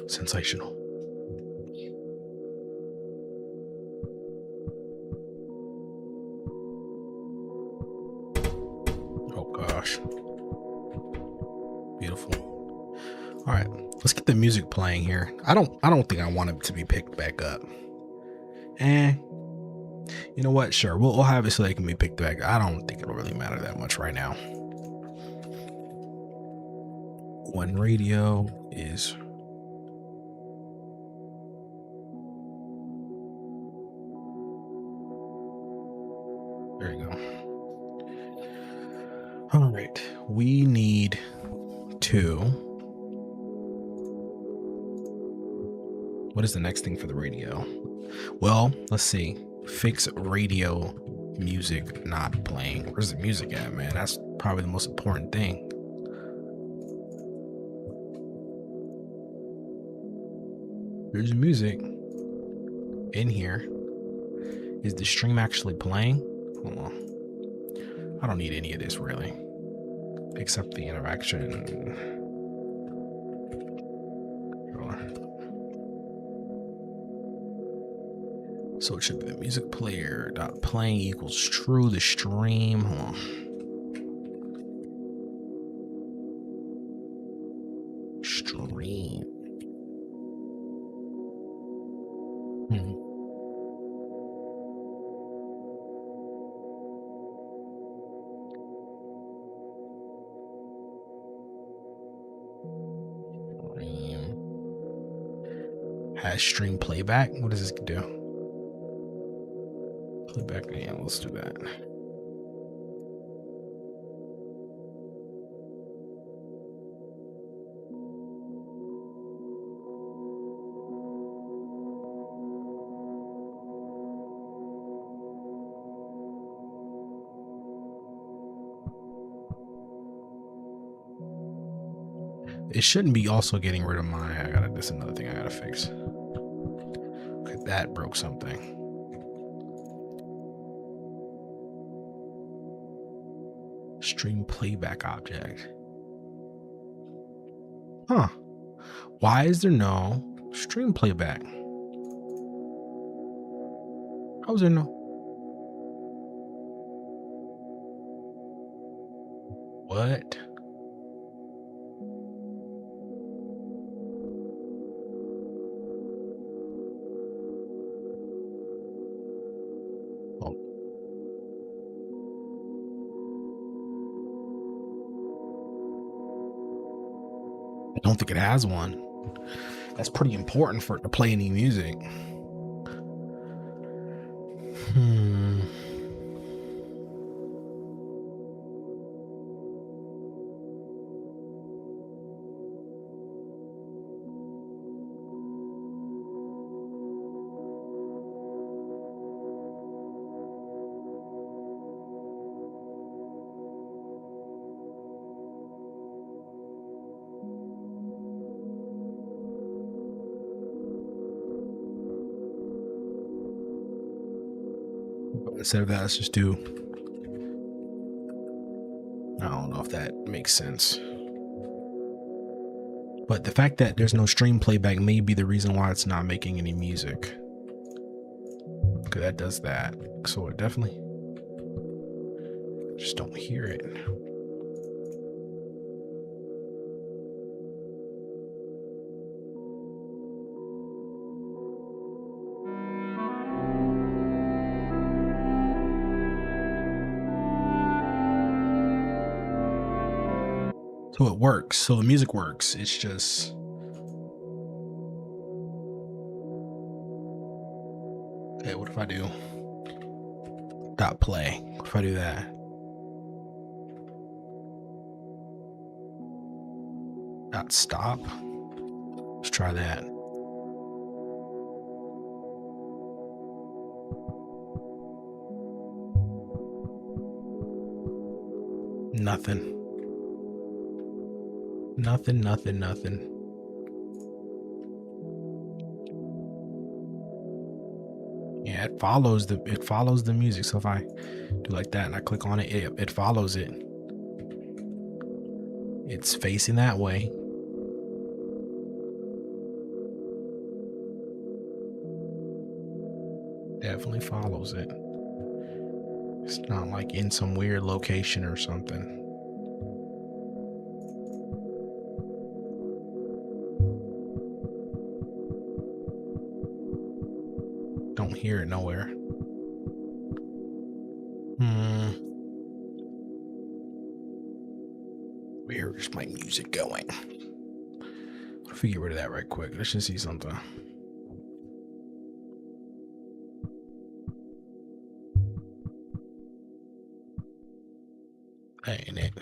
Sensational. Oh gosh. Beautiful. All right, let's get the music playing here. I don't think I want it to be picked back up. You know what? Sure, we'll have it so they can be picked back. I don't think it'll really matter that much right now. When radio is there you go. All right, we need to. What is the next thing for the radio? Well, let's see. Fix radio music not playing. Where's the music at, man? That's probably the most important thing. There's music in here. Is the stream actually playing? Hold on. I don't need any of this really, except the interaction. So it should be the music player dot playing equals true. The stream. Hold on. Stream. Has stream playback. What does this do? Playback. Yeah, let's do that. It shouldn't be also getting rid of my. That's another thing I gotta fix. Okay, that broke something. Stream playback object. Huh. Why is there no stream playback? How is there no? What? I don't think it has one. That's pretty important for it to play any music. Instead of that, let's just do, I don't know if that makes sense. But the fact that there's no stream playback may be the reason why it's not making any music. Okay, that does that. So it definitely, just don't hear it. So it works. So the music works. It's just, okay, what if I do dot play? What if I do that? Dot stop. Let's try that. Nothing. Nothing, nothing, nothing. Yeah, it follows the music. So if I do like that and I click on it, it follows it. It's facing that way. Definitely follows it. It's not like in some weird location or something. Don't hear it nowhere. Where's my music going? If we get rid of that right quick, let's just see something. That ain't it.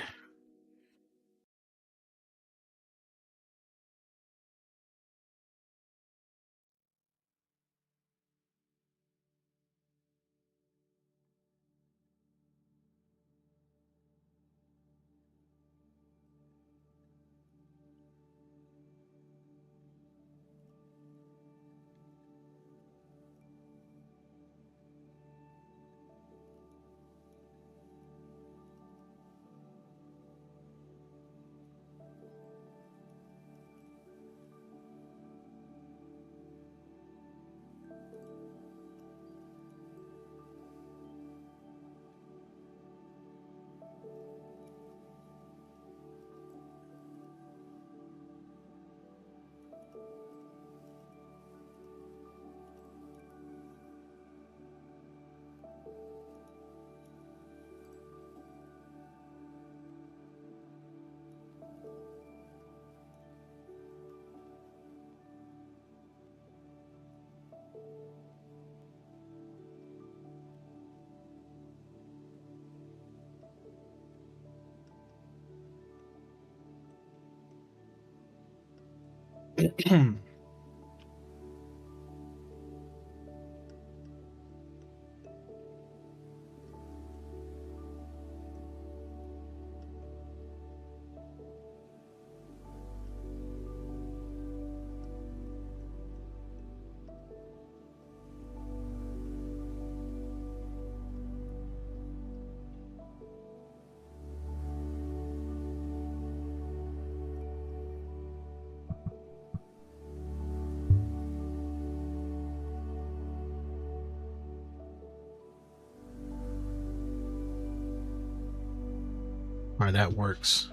All right, that works.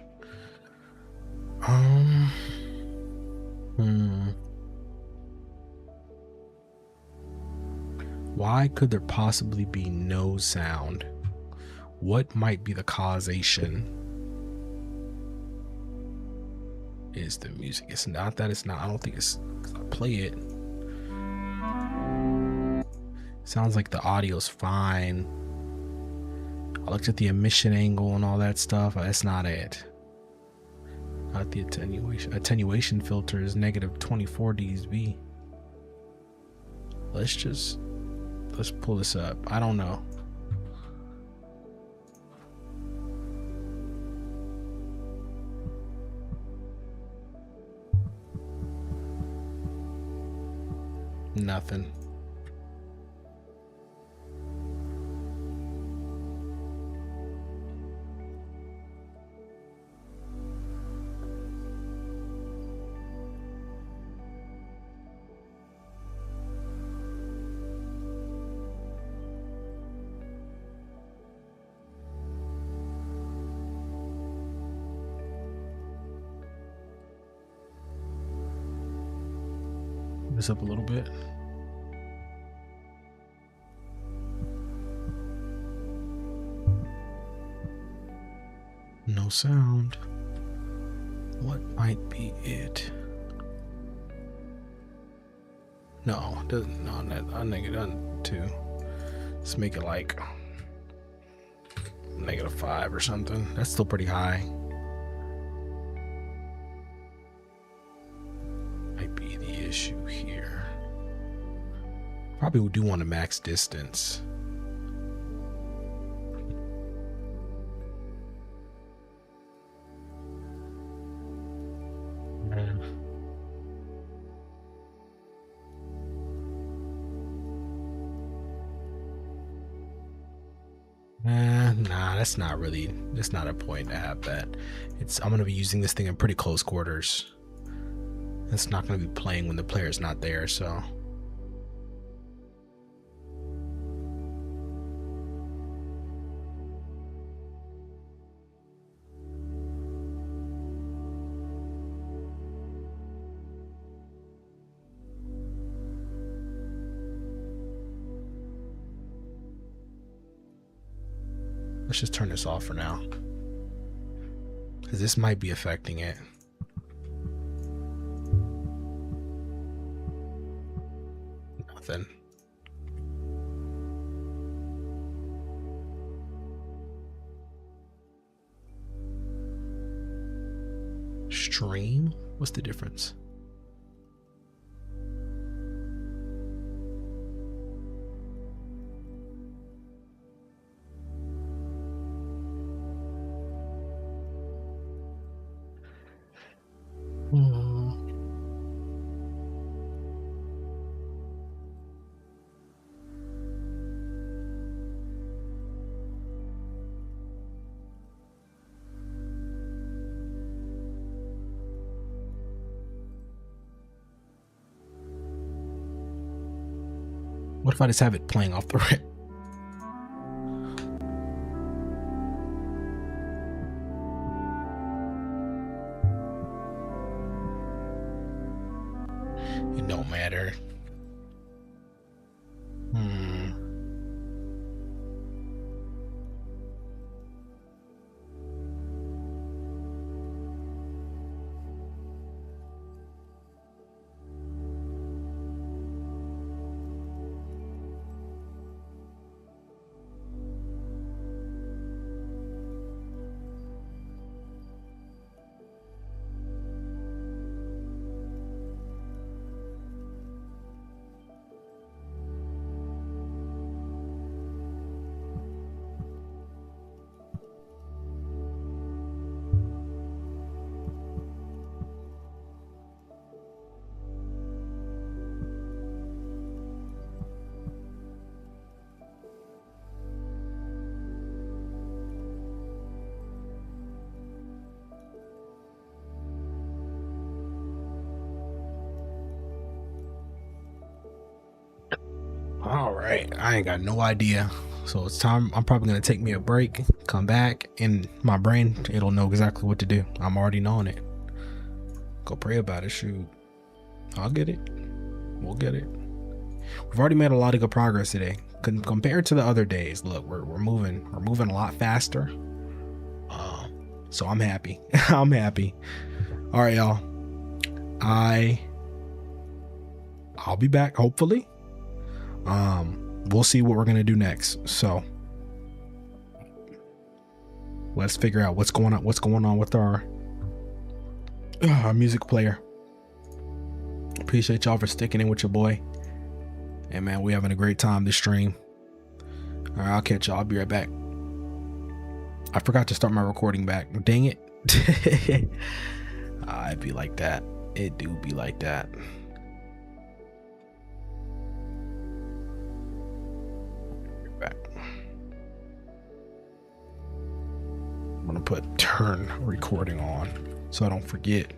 Why could there possibly be no sound? What might be the causation? Is the music? It's not that it's not. I don't think it's, 'cause I play it. Sounds like the audio's fine. I looked at the emission angle and all that stuff. That's not it. Not the attenuation. Attenuation filter is negative 24 dB. Let's pull this up. I don't know. Nothing. this up a little bit. No sound. What might be it? No, doesn't. No, I think it doesn't too. Let's make it like -5 or something. That's still pretty high. Might be the issue here. Probably do want a max distance. Nah, that's not a point to have that. I'm gonna be using this thing in pretty close quarters. It's not gonna be playing when the player's not there, so. Let's just turn this off for now, because this might be affecting it. Nothing. Stream? What's the difference? What if I just have it playing off the rip? It don't matter. All right, I ain't got no idea. So it's time. I'm probably gonna take me a break, come back, and my brain, it'll know exactly what to do. I'm already knowing it. Go pray about it. Shoot, I'll get it. We'll get it. We've already made a lot of good progress today compared to the other days. Look, we're moving a lot faster. So I'm happy. I'm happy. All right, y'all. I'll be back hopefully. We'll see what we're gonna do next. So let's figure out what's going on with our music player. Appreciate y'all for sticking in with your boy. And man, we having a great time this stream. All right, I'll catch y'all. I'll be right back. I forgot to start my recording back. Dang it. It'd be like that. It do be like that. Back. I'm gonna put turn recording on so I don't forget.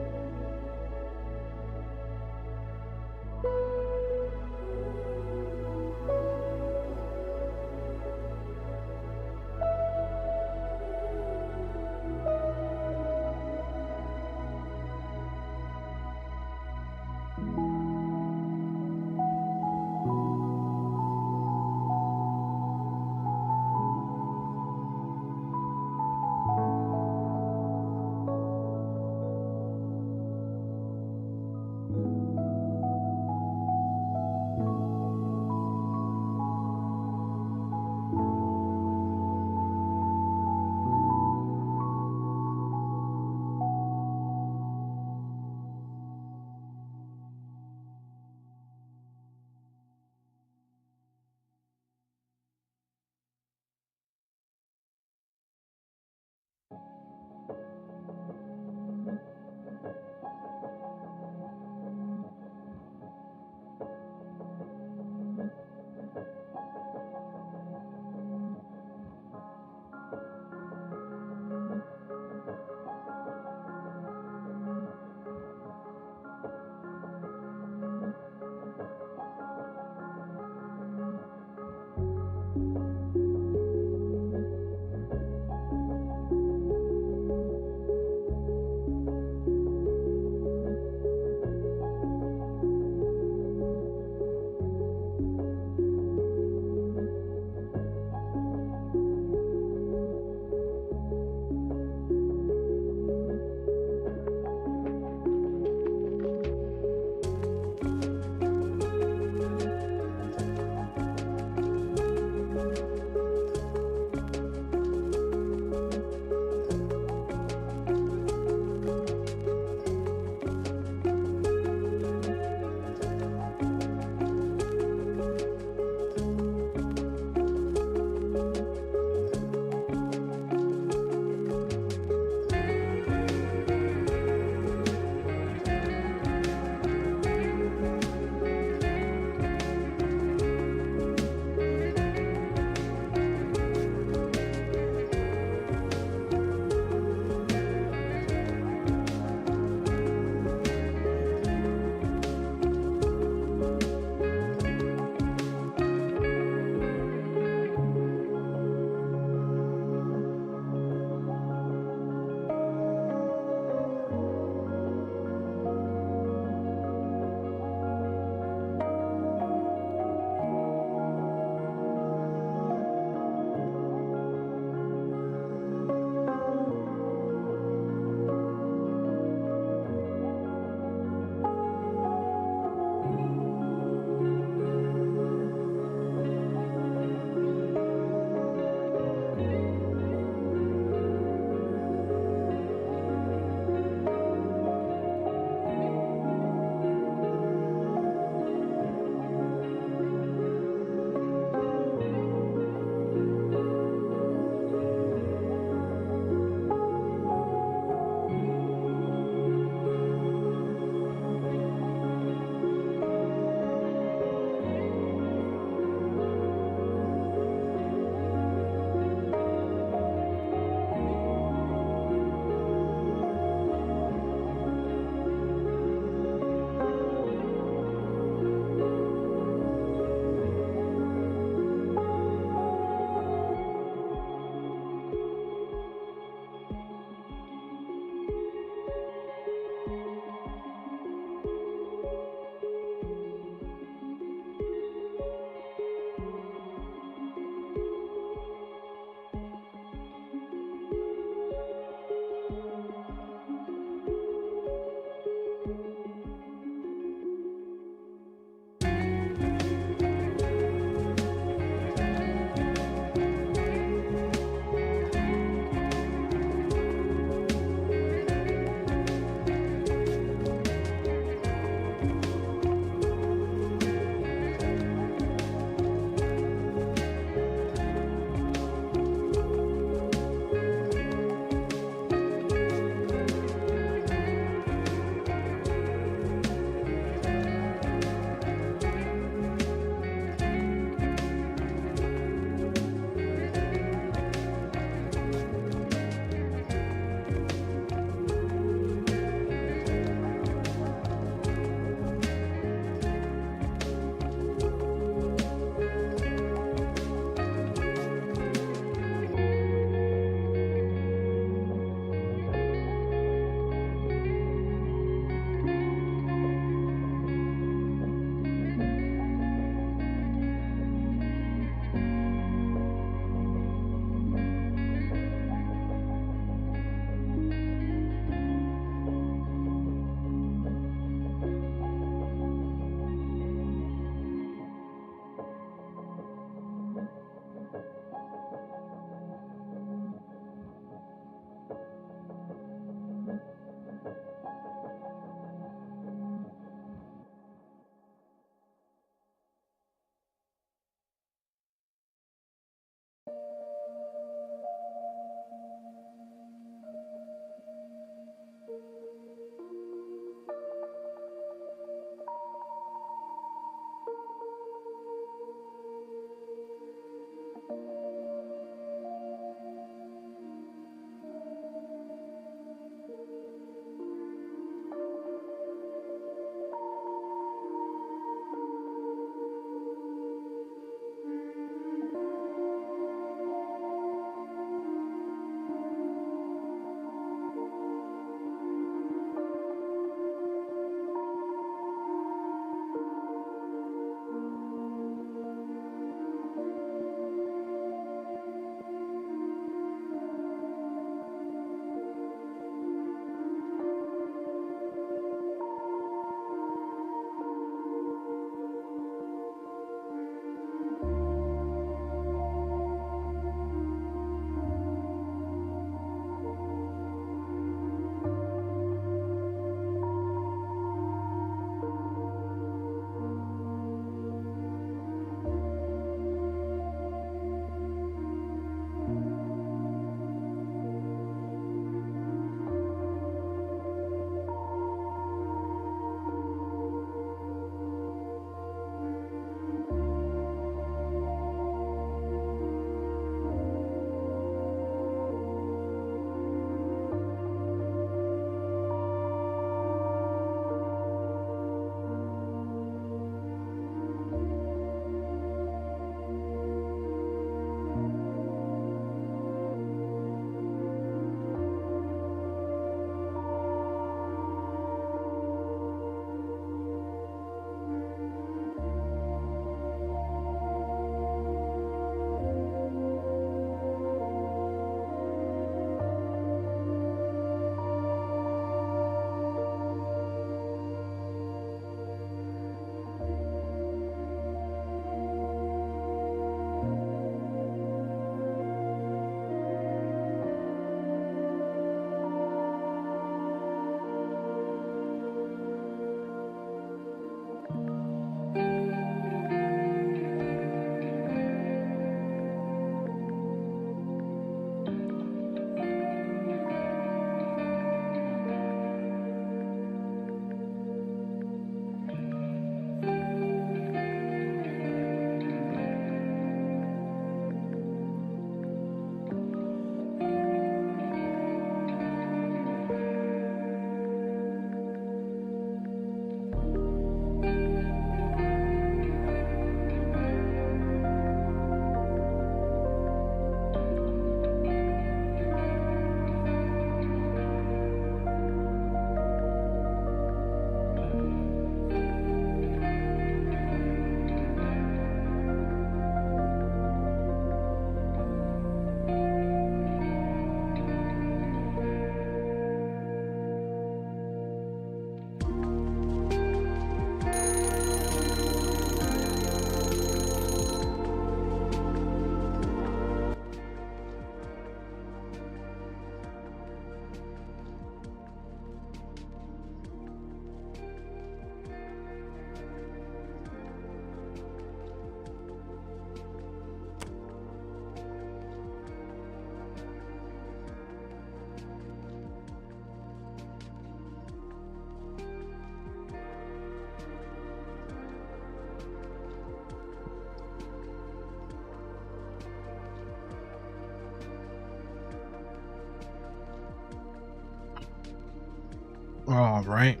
All right.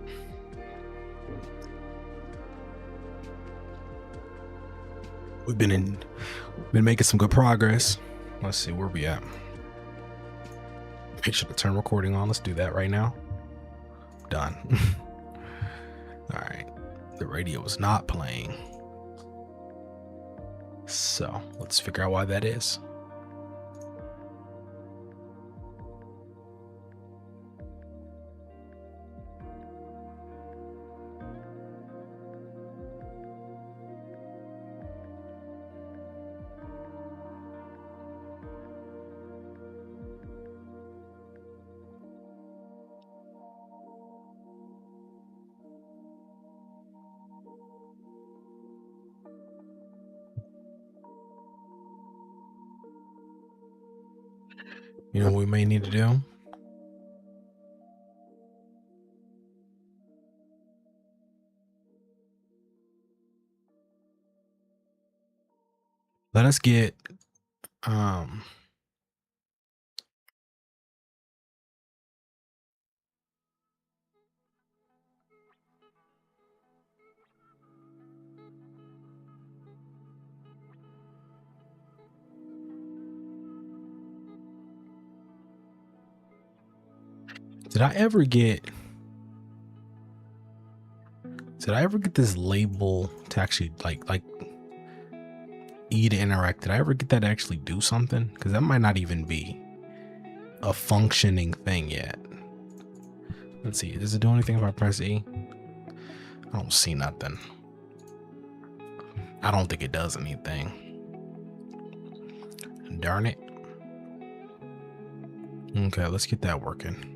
We've been making some good progress. Let's see where we at. Make sure to turn recording on. Let's do that right now. Done. All right. The radio is not playing. So let's figure out why that is. You know what we may need to do? Let us get did I ever get this label to actually like E to interact? Did I ever get that to actually do something? Because that might not even be a functioning thing yet. Let's see. Does it do anything if I press E? I don't see nothing. I don't think it does anything. Darn it. Okay, let's get that working.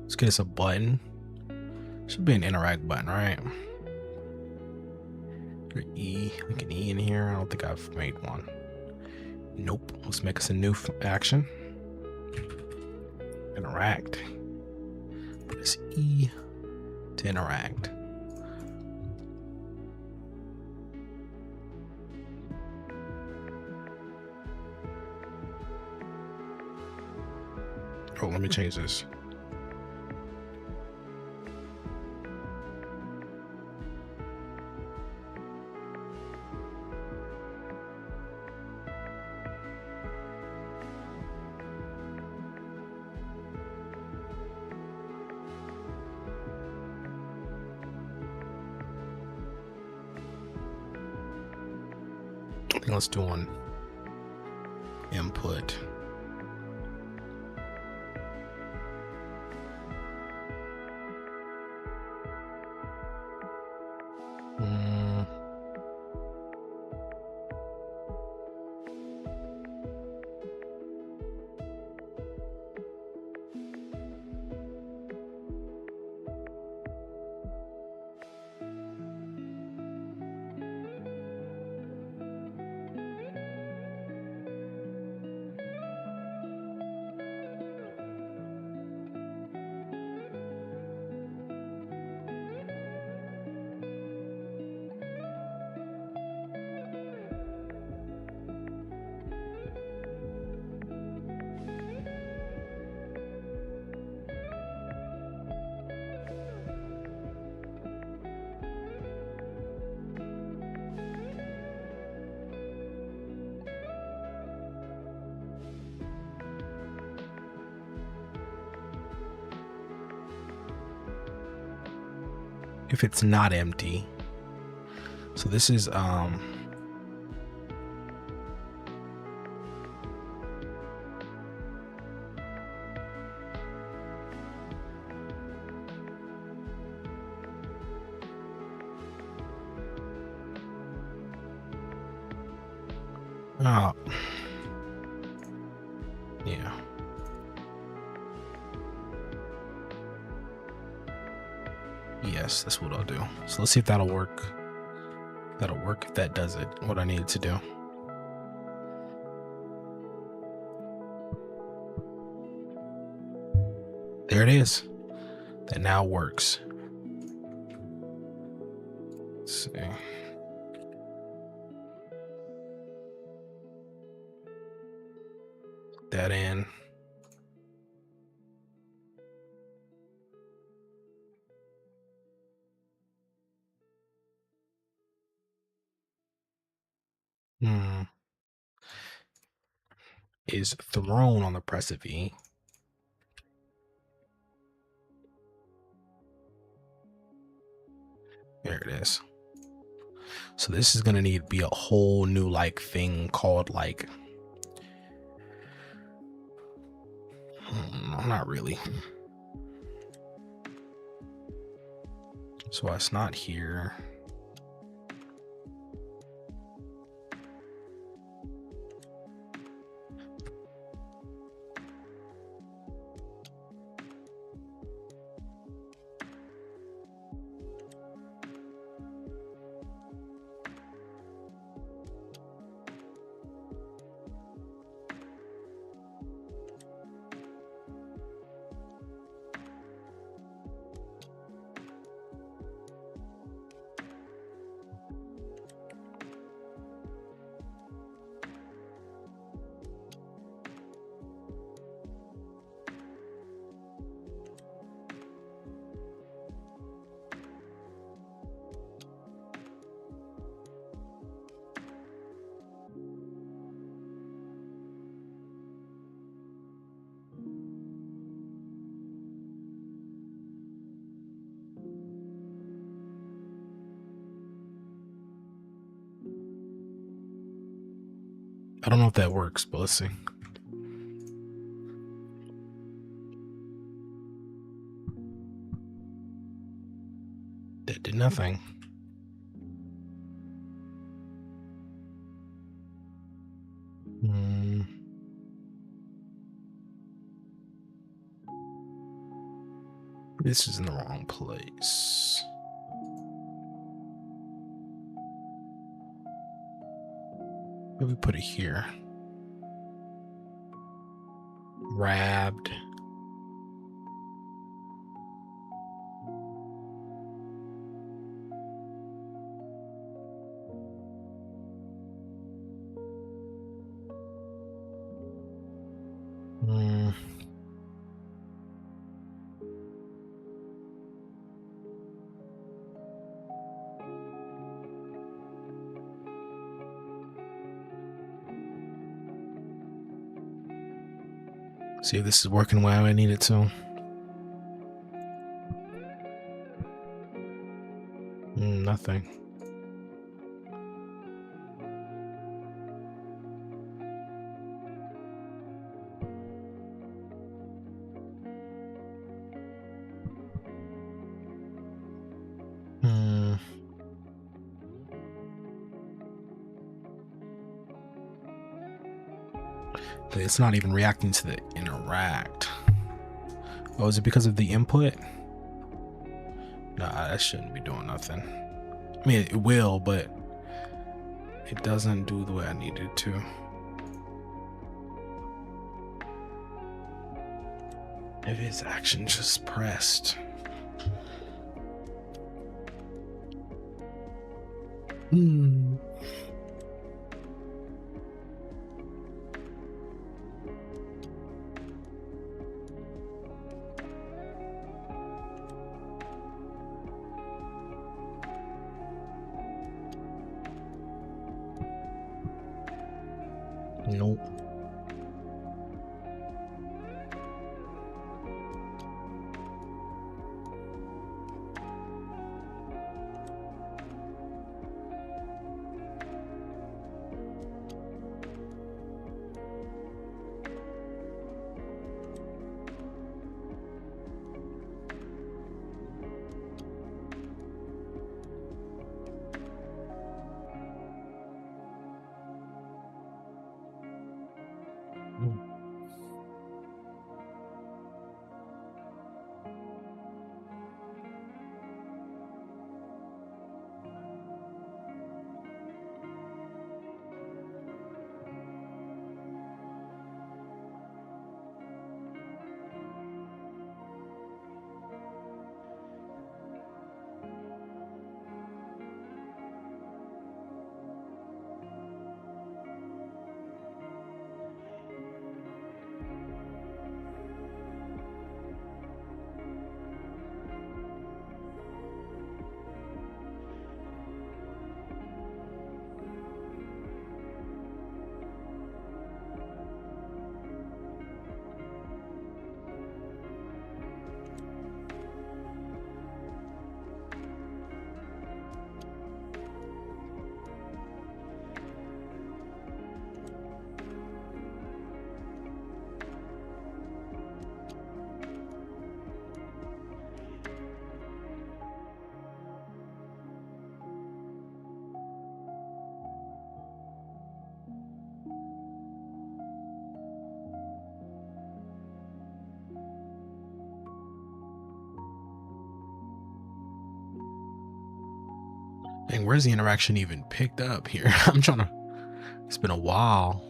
Let's get us a button. Should be an interact button, right? Or E, like an E in here. I don't think I've made one. Nope. Let's make us a new action. Interact. Press E to interact. Oh, let me change this. Let's do one input. If it's not empty. So this is oh, yeah. Yes, that's what I'll do. So let's see if that'll work. That'll work if that does it, what I needed to do. There it is. That now works. Let's see. That in. Is thrown on the press of E. There it is. So this is gonna need to be a whole new like thing called like, not really. So it's not here. I don't know if that works, but let's see. That did nothing. This is in the wrong place. Maybe put it here. Grabbed. See if this is working the way I need it to. Nothing. It's not even reacting to the interact. Oh, is it because of the input? Nah, that shouldn't be doing nothing. I mean, it will, but it doesn't do the way I need it to. If it's action just pressed. Nope. Dang, where's the interaction even picked up here? I'm trying to, it's been a while.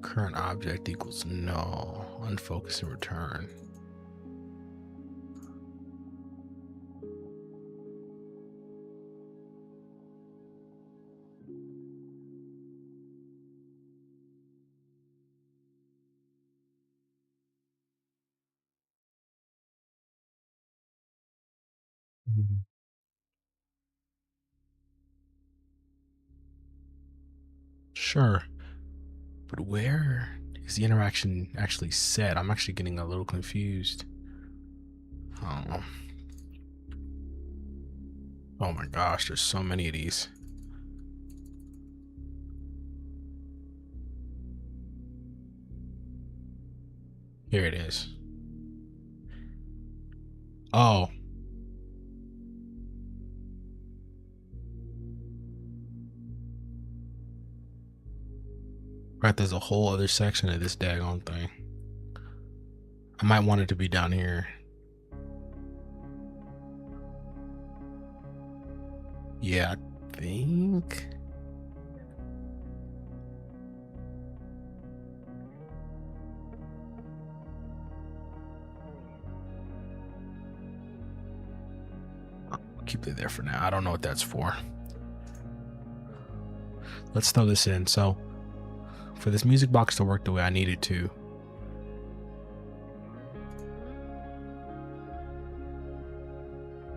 Current object equals no. Unfocus and return. Mhm. Sure. But where is the interaction actually set? I'm actually getting a little confused. I don't know. Oh my gosh, there's so many of these. Here it is. Oh. Right, there's a whole other section of this daggone thing. I might want it to be down here. Yeah, I think. I'll keep it there for now. I don't know what that's for. Let's throw this in. So, for this music box to work the way I need it to,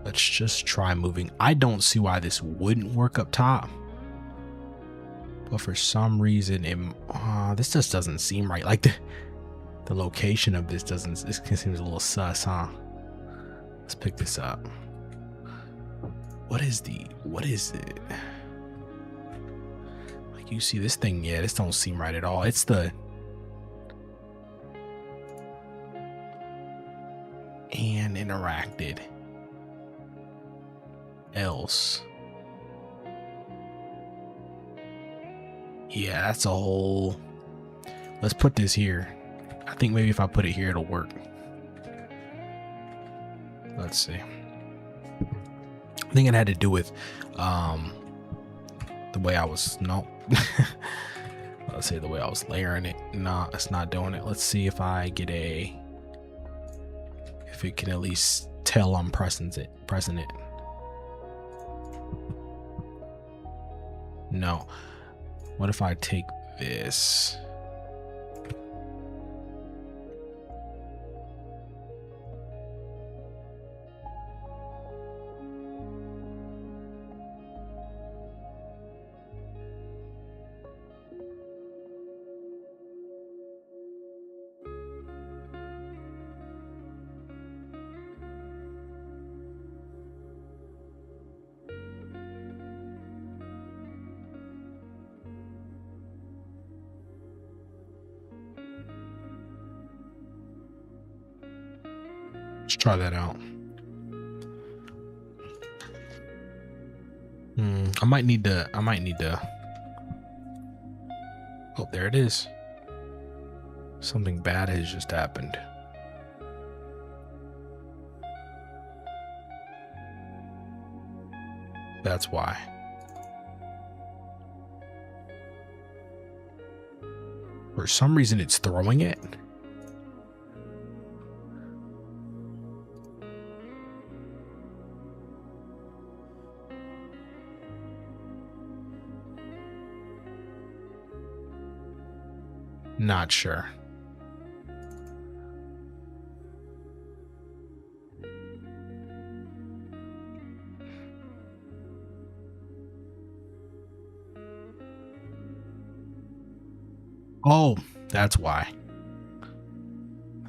let's just try moving. I don't see why this wouldn't work up top. But for some reason, this just doesn't seem right. Like the location of this seems a little sus, huh? Let's pick this up. What is it? Like, you see this thing, yeah, this don't seem right at all. It's the and interacted else. Yeah, that's a whole. Let's put this here. I think maybe if I put it here, it'll work. Let's see. I think it had to do with the way I was let's say the way I was layering it. No, it's not doing it. Let's see if I get if it can at least tell I'm pressing it. No. What if I take this? Let's try that out. I might need to. Oh, there it is. Something bad has just happened. That's why. For some reason, it's throwing it. Not sure. Oh, that's why.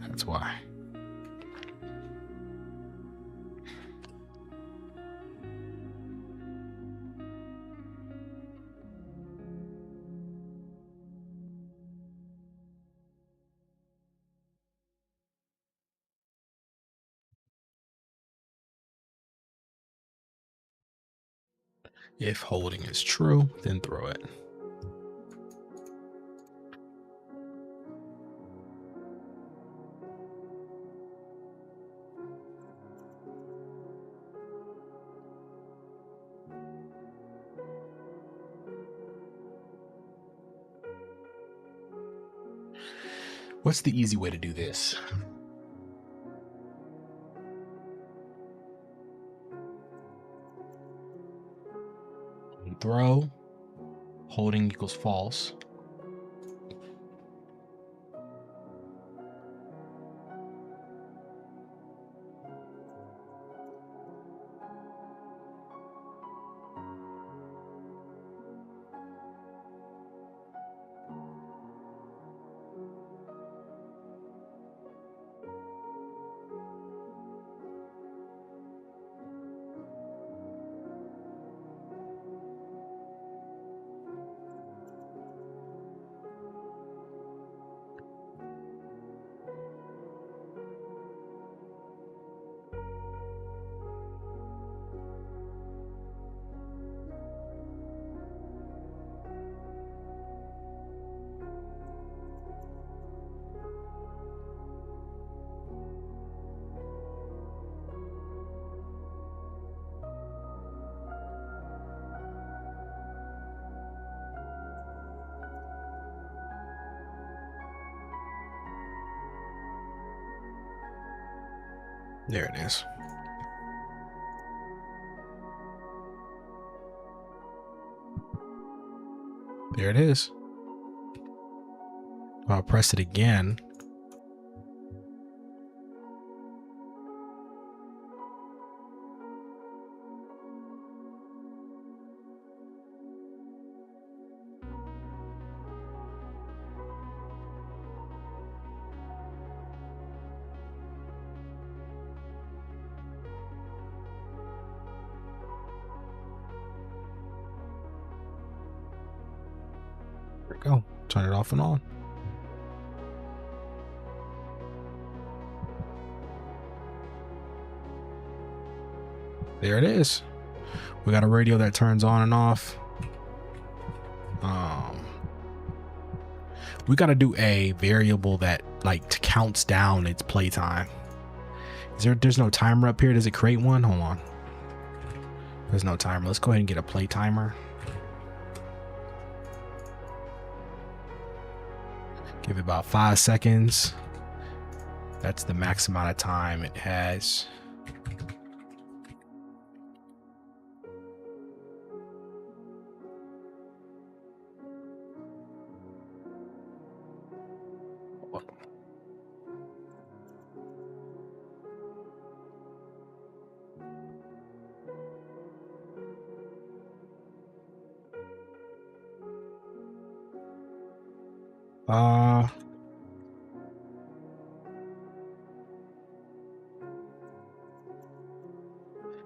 That's why. If holding is true, then throw it. What's the easy way to do this? Throw, holding equals false. There it is. There it is. I'll press it again. There we go. Turn it off and on. There it is. We got a radio that turns on and off. We got to do a variable that like counts down its playtime. There's no timer up here. Does it create one? Hold on. There's no timer. Let's go ahead and get a play timer. Give it about 5 seconds. That's the max amount of time it has.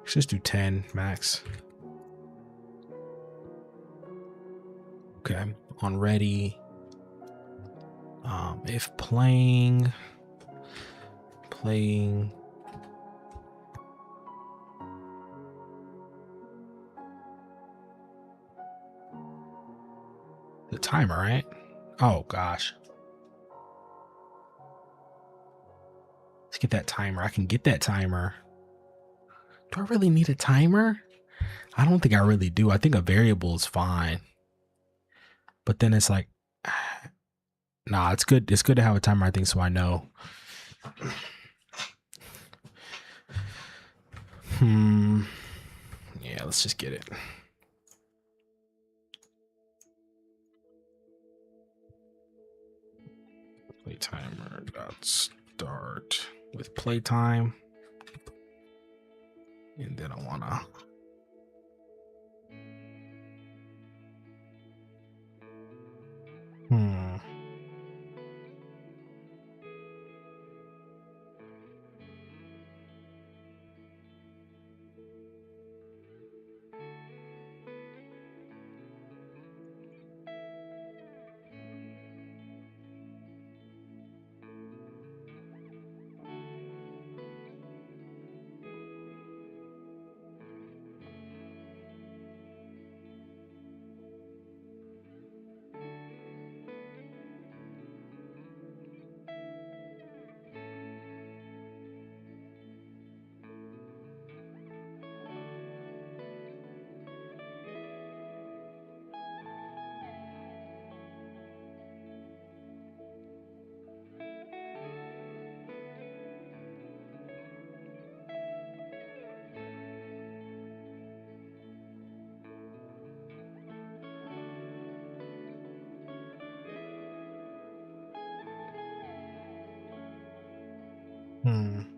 Let's just do 10 max. Okay, on ready. If playing the timer, right? Oh gosh. Let's get that timer. I can get that timer. Do I really need a timer? I don't think I really do. I think a variable is fine. But then it's like, nah, it's good. It's good to have a timer, I think, so I know. Yeah, let's just get it. Play timer dot start with playtime. And then I wanna Hmm.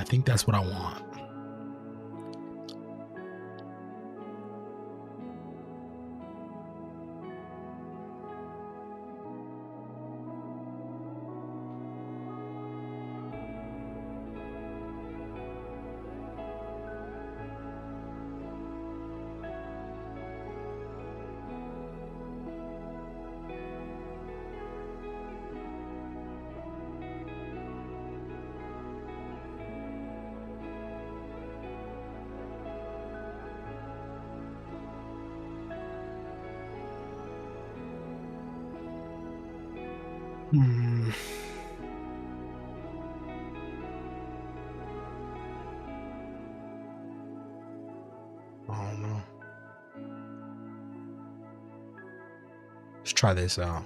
I think that's what I want. Hmm. I don't know. try this out.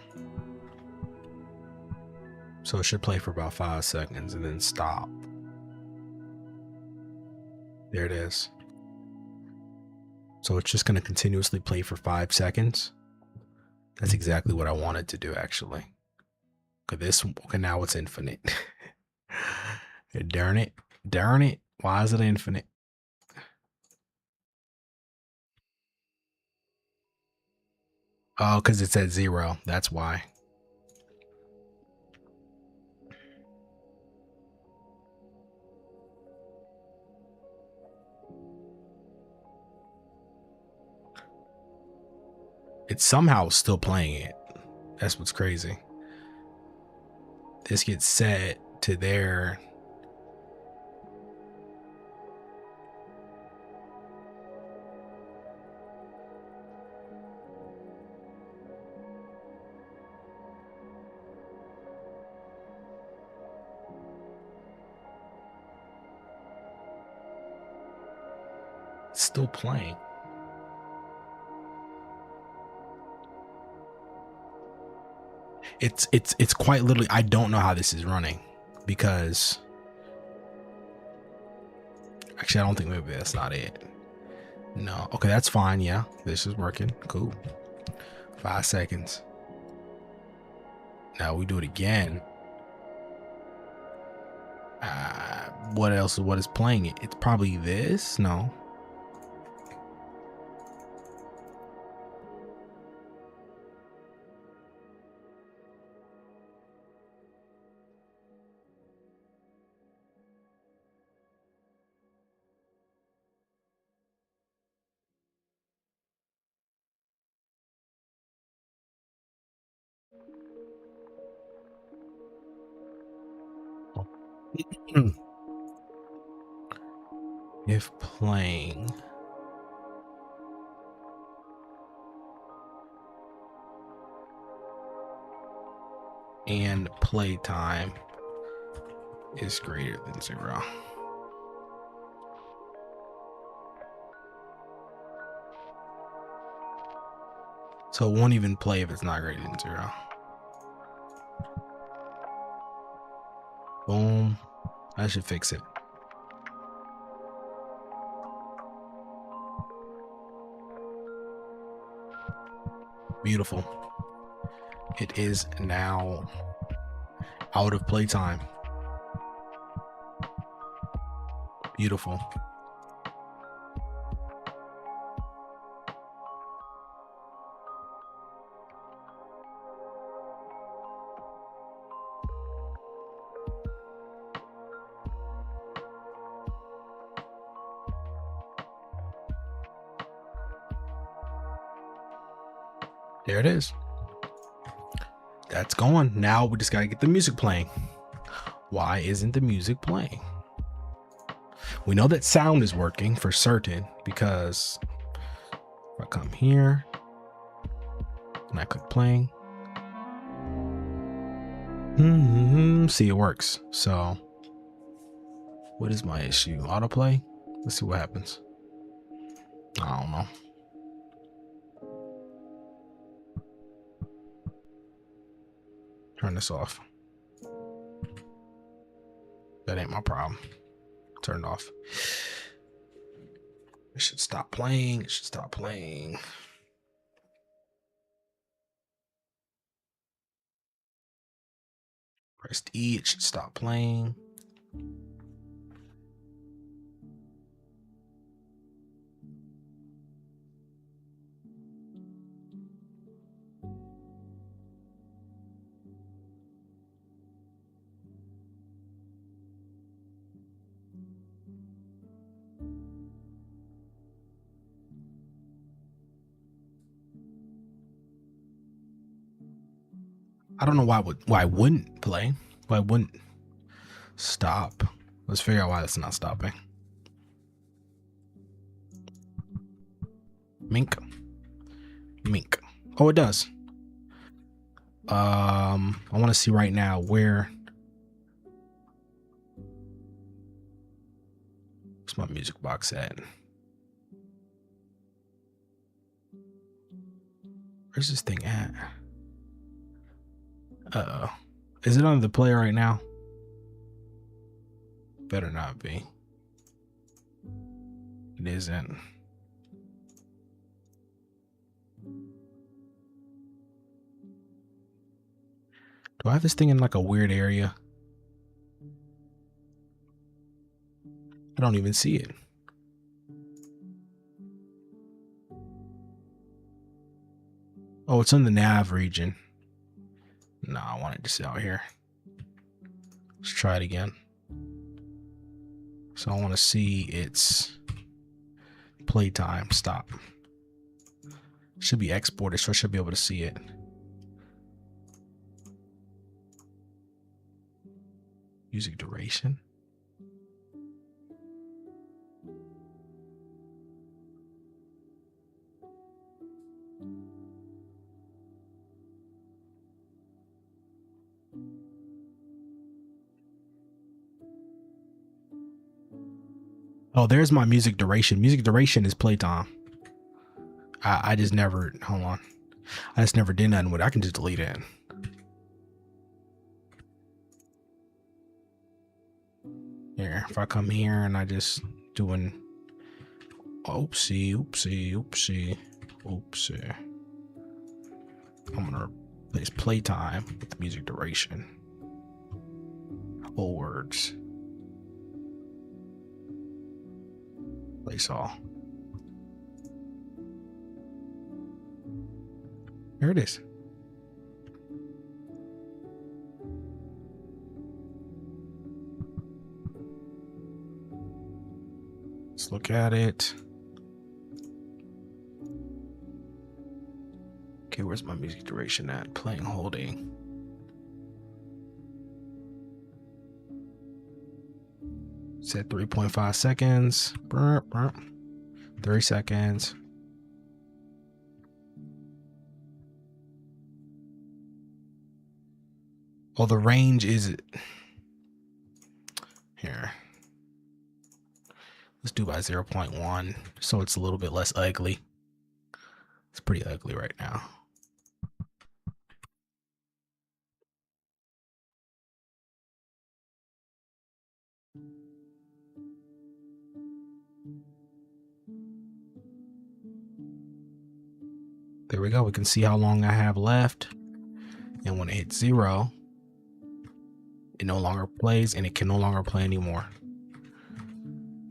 So it should play for about 5 seconds and then stop. There it is. So it's just going to continuously play for 5 seconds. That's exactly what I wanted to do, actually. Okay, now it's infinite. Darn it. Darn it. Why is it infinite? Oh, because it's at 0. That's why. It's somehow still playing it. That's what's crazy. This gets set to there. It's still playing. It's quite literally, I don't know how this is running because actually I don't think, maybe that's not it. No. Okay, that's fine. Yeah, this is working. Cool. 5 seconds. Now we do it again. What else? What is playing it? It's probably this. No. If playing. And playtime is greater than 0. So it won't even play if it's not greater than 0. Boom. I should fix it. Beautiful. It is now out of playtime. Beautiful. There it is. That's going. Now we just got to get the music playing. Why isn't the music playing? We know that sound is working for certain because if I come here and I click playing, see, it works. So what is my issue? Autoplay? Let's see what happens. I don't know. Turn this off. That ain't my problem. Turn it off. It should stop playing. It should stop playing. Press E. It should stop playing. I don't know why I wouldn't play. Why I wouldn't stop. Let's figure out why it's not stopping. Mink. Mink. Oh, it does. I want to see right now where's my music box at? Where's this thing at? Uh-oh. Is it on the play right now? Better not be. It isn't. Do I have this thing in like a weird area? I don't even see it. Oh, it's in the nav region. No, I want it to sit out here. Let's try it again. So I want to see its playtime. Stop. Should be exported, so I should be able to see it. Music duration. Oh, there's my music duration. Music duration is playtime. I just never, hold on. I just never did nothing with it. I can just delete it. Here, if I come here and I just doing oopsie. I'm gonna replace playtime with the music duration. Whole words. Place all. There it is. Let's look at it. Okay, where's my music duration at? Playing holding. Set 3.5 seconds. 30 seconds. Oh, the range is here. Let's do by 0.1 so it's a little bit less ugly. It's pretty ugly right now. There we go. We can see how long I have left. And when it hits 0, it no longer plays and it can no longer play anymore.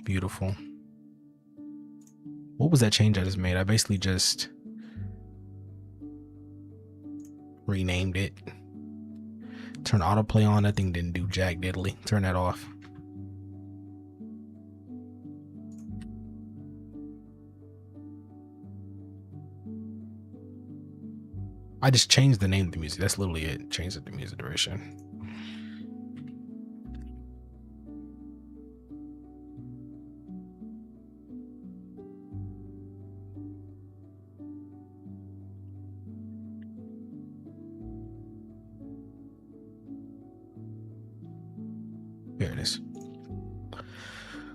Beautiful. What was that change I just made? I basically just renamed it. Turn autoplay on. That thing didn't do jack diddly. Turn that off. I just changed the name of the music. That's literally it. Changed the music duration. There it is.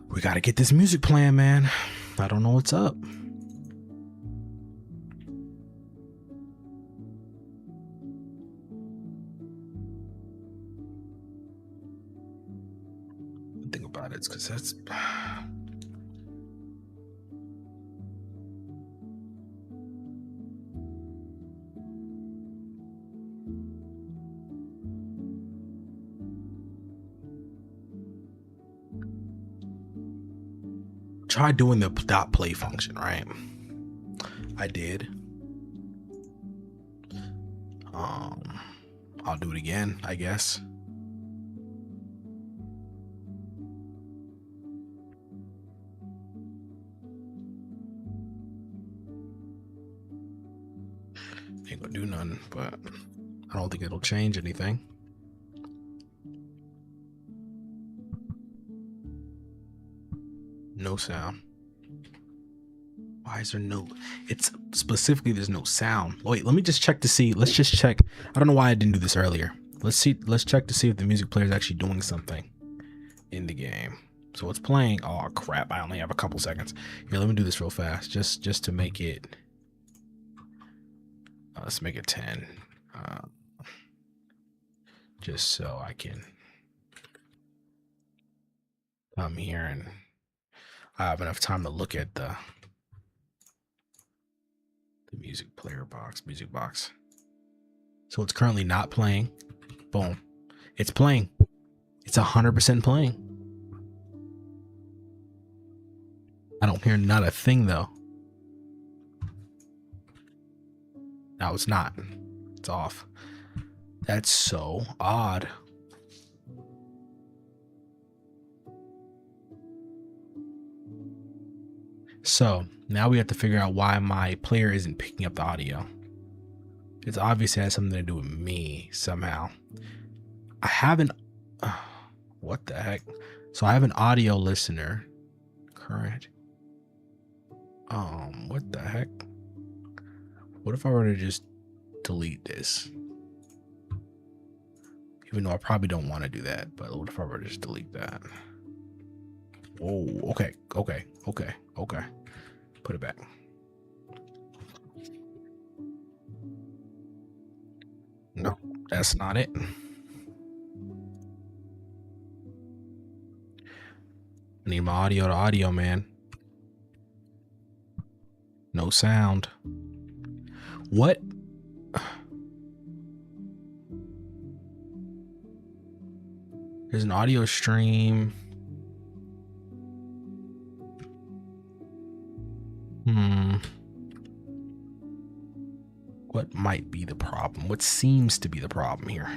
We gotta get this music playing, man. I don't know what's up. The thing about it's because that's try doing the dot play function, right? I did. I'll do it again, I guess. Ain't gonna do nothing, but I don't think it'll change anything. No sound. Why is there no? It's specifically there's no sound. Wait, let me just check to see. Let's just check. I don't know why I didn't do this earlier. Let's see. Let's check to see if the music player is actually doing something in the game. So it's playing. Oh crap! I only have a couple seconds. Here, let me do this real fast, just to make it. Let's make it 10. just so I can come here and I have enough time to look at the music player box, music box. So it's currently not playing. Boom. It's playing. It's 100% playing. I don't hear not a thing though. No, it's not. It's off. That's so odd. So now we have to figure out why my player isn't picking up the audio. It's obviously has something to do with me somehow. I have an what the heck? So I have an audio listener current. What the heck? What if I were to just delete this? Even though I probably don't want to do that, but what if I were to just delete that? Oh, okay. Put it back. No, that's not it. I need my audio to audio, man. No sound. What? There's an audio stream. What might be the problem? What seems to be the problem here?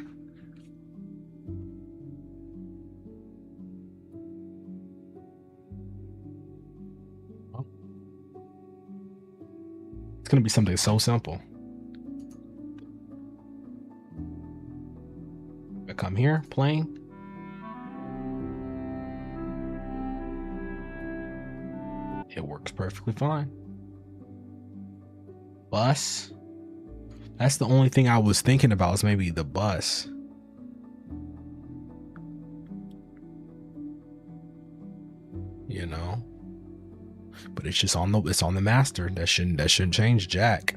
It's going to be something so simple. I come here, playing. It works perfectly fine. Bus. That's the only thing I was thinking about, is maybe the bus. You know? But it's just on the master. That shouldn't change jack.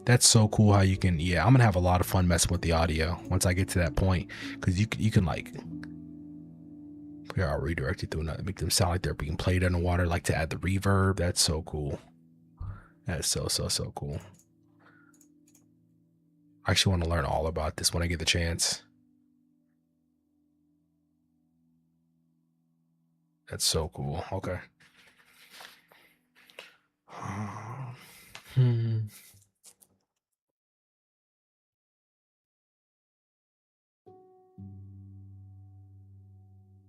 That's so cool how you can, yeah, I'm gonna have a lot of fun messing with the audio once I get to that point, because you can like, here, I'll redirect it through another, make them sound like they're being played underwater, like to add the reverb. That's so cool. That's so cool. I actually want to learn all about this when I get the chance. That's so cool. Okay.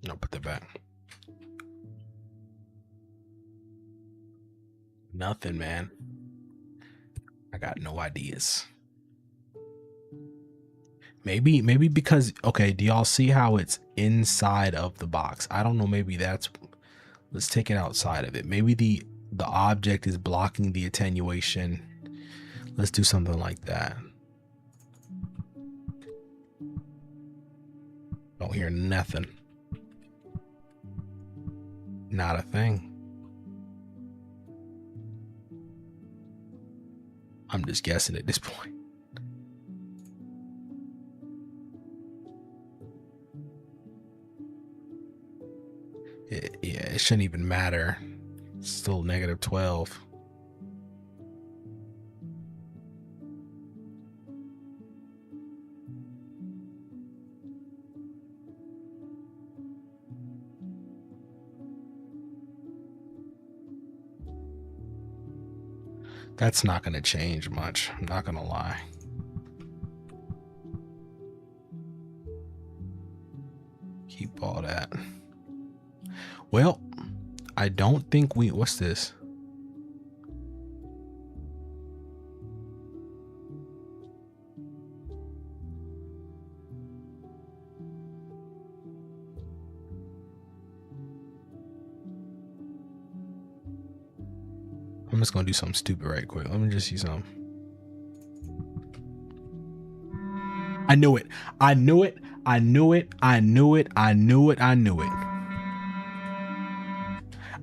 No, put that back. Nothing, man. I got no ideas. Maybe because, okay, do y'all see how it's inside of the box? I don't know, maybe that's, let's take it outside of it. Maybe the object is blocking the attenuation. Let's do something like that. Don't hear nothing. Not a thing. I'm just guessing at this point. Yeah, it shouldn't even matter. It's still -12. That's not going to change much. I'm not going to lie. Keep all that. Well, I don't think we, what's this? I'm just gonna do something stupid right quick. Let me just see something. I knew it. I knew it. I knew it. I knew it. I knew it. I knew it.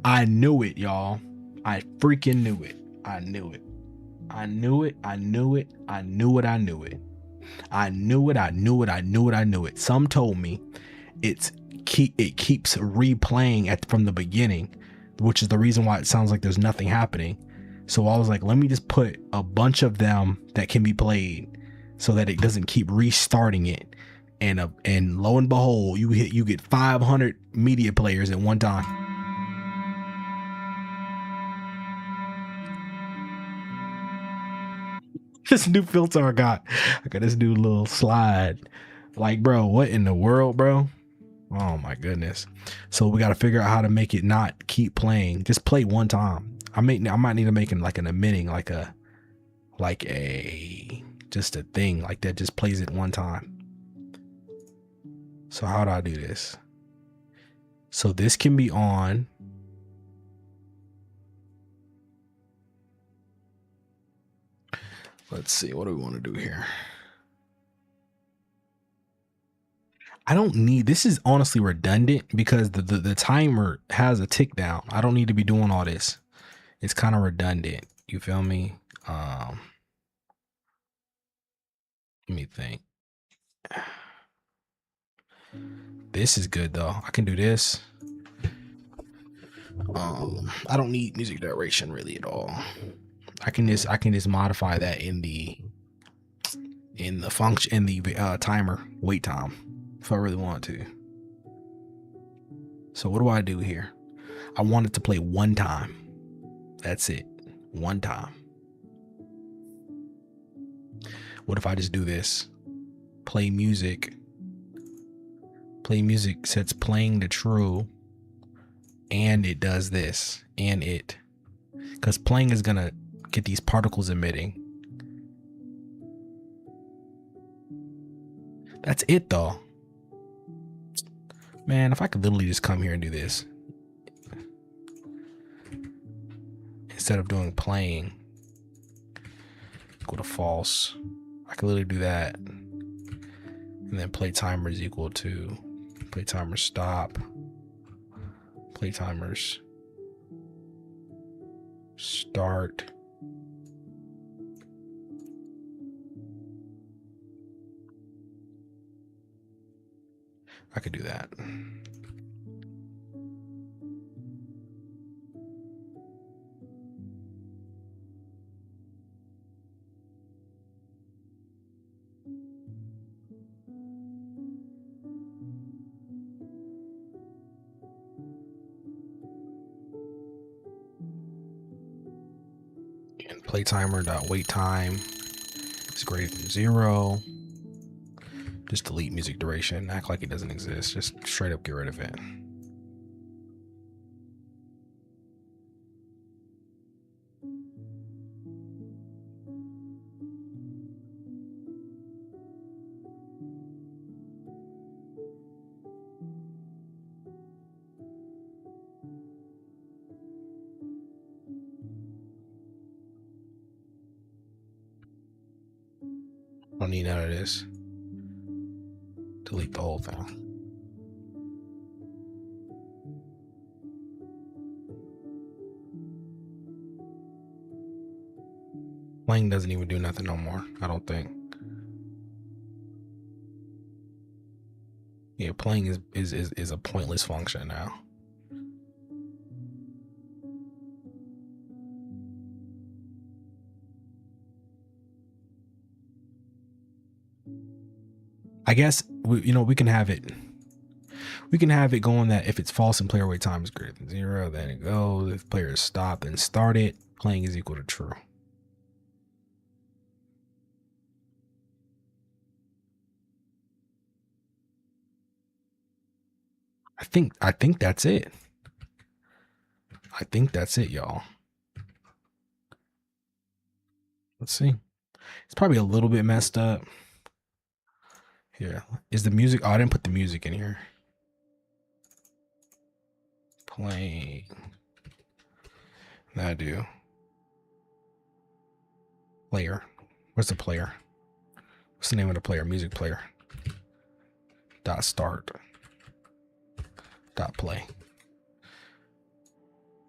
I knew it, y'all. I freaking knew it. I knew it. I knew it. I knew it. I knew it. I knew it. I knew it. I knew it. I knew it. I knew it. Some told me it keeps replaying from the beginning, which is the reason why it sounds like there's nothing happening. So I was like, let me just put a bunch of them that can be played so that it doesn't keep restarting it. And lo and behold, you get 500 media players at one time. This new filter I got this new little slide. Like, bro, what in the world, bro? Oh my goodness. So we got to figure out how to make it not keep playing. Just play one time. I might need to make it like an emitting, like a just a thing like that just plays it one time. So how do I do this? So this can be on. Let's see, what do we want to do here? I don't need, this is honestly redundant because the timer has a tick down. I don't need to be doing all this. It's kind of redundant. You feel me? Let me think. This is good though. I can do this. I don't need music duration really at all. I can just modify that in the function, in the timer wait time if I really want to. So what do I do here? I want it to play one time. That's it. One time. What if I just do this? Play music. Play music sets playing to true. And it does this. And it. Because playing is going to get these particles emitting. That's it though. Man, if I could literally just come here and do this. Instead of doing playing. Go to false. I could literally do that. And then play timer is equal to play timer stop. Play timers start. I could do that. And play timer dot wait time is greater than 0. Just delete music duration. Act like it doesn't exist. Just straight up get rid of it. I don't need none of this. Delete the whole thing. Playing doesn't even do nothing no more, I don't think. Yeah, playing is a pointless function now. I guess we can have it. We can have it going that if it's false and player wait time is greater than 0, then it goes. If player is stopped and started, playing is equal to true. I think that's it. I think that's it, y'all. Let's see. It's probably a little bit messed up. Here, is the music? Oh, I didn't put the music in here. Playing. I do. Player. Where's the player? What's the name of the player? Music player. Dot start. Dot play.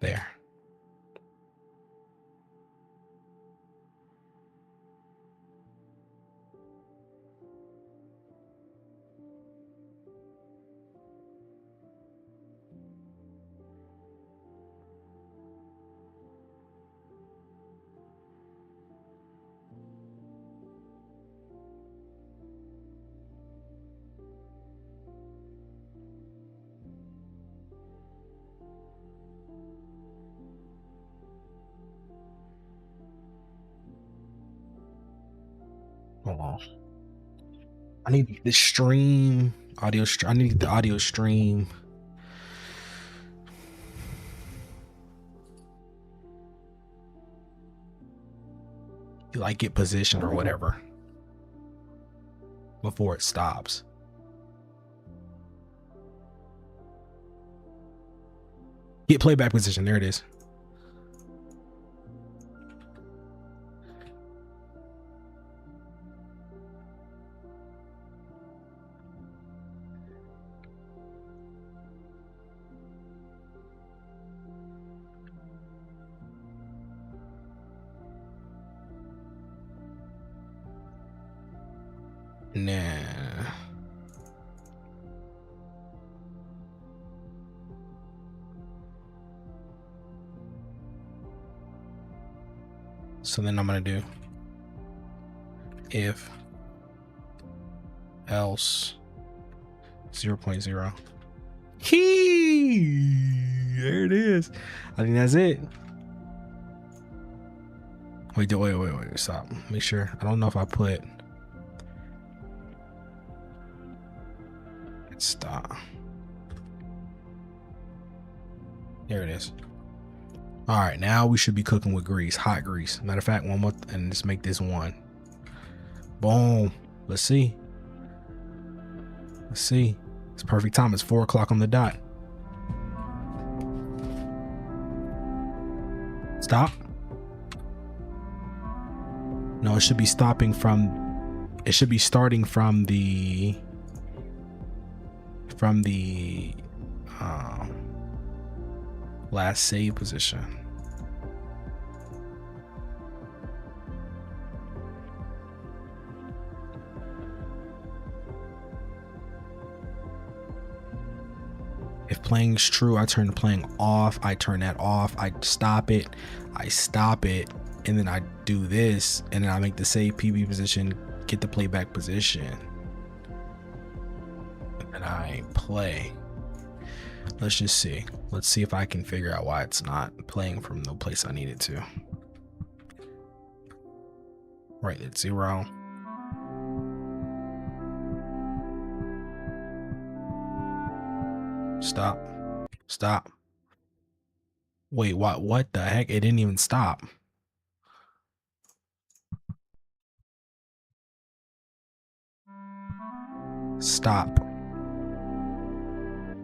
There. Hold on. I need the stream audio. I need the audio stream. You like get position or whatever before it stops. Get playback position. There it is. Nah. So then I'm gonna do if else 0.0. There it is. I think that's it. Wait, stop. Make sure. I don't know if I put stop. There it is. All right, now we should be cooking with grease, hot grease. Matter of fact, one more, and let's make this one. Boom. Let's see. Let's see. It's perfect time. It's 4 o'clock on the dot. Stop. No, it should be stopping from. It should be starting from the. Last save position. If playing is true, I turn the playing off. I turn that off. I stop it. I stop it. And then I do this. And then I make the save PB position, get the playback position. And I play. Let's just see. Let's see if I can figure out why it's not playing from the place I need it to. Right, it's 0. Stop. Stop. Wait, what the heck? It didn't even stop. Stop.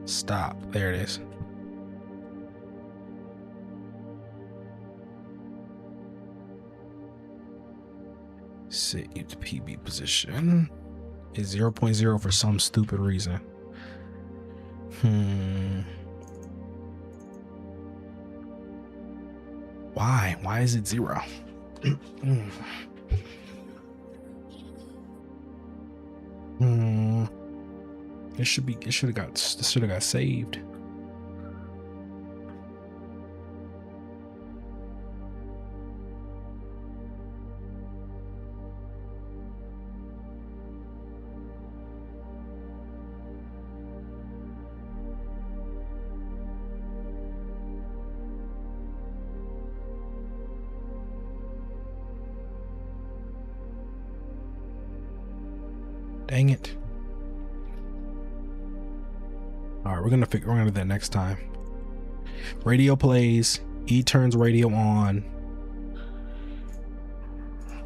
Stop. There it is. Save PB position is 0.0 for some stupid reason. Why? Why is it 0? It should be. It should have got. This should have got saved. Dang it. All right, we're gonna do that next time. Radio plays. E turns radio on.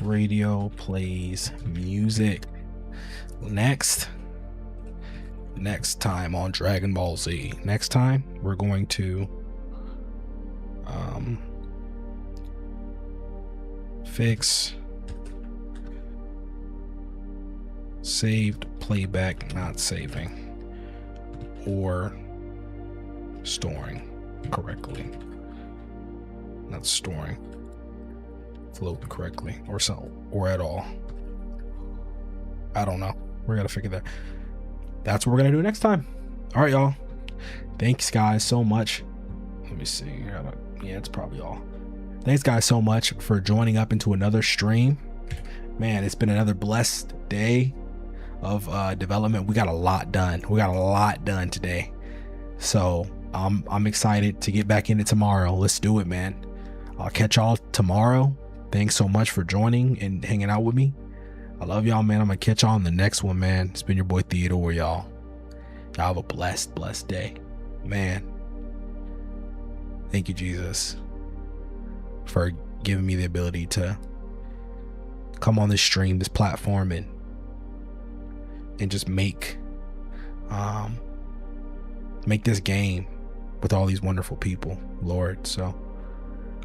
Radio plays music. Next time on Dragon Ball Z. Next time we're going to fix saved playback not saving or storing correctly, not storing float correctly or so or at all. I don't know. We're gonna figure that. That's what we're gonna do next time. All right, y'all. Thanks guys so much. Let me see. Yeah, it's probably all. Thanks guys so much for joining up into another stream. Man, it's been another blessed day of development. We got a lot done. We got a lot done today. So I'm excited to get back in it tomorrow. Let's do it, man. I'll catch y'all tomorrow. Thanks so much for joining and hanging out with me. I love y'all, man. I'm gonna catch y'all on the next one, man. It's been your boy Theodore, y'all. Y'all have a blessed day, man. Thank you, Jesus, for giving me the ability to come on this stream, this platform, and just make this game with all these wonderful people, Lord. So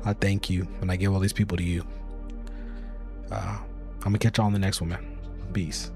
I thank you, and I give all these people to you. I'm gonna catch y'all on the next one, man. Peace.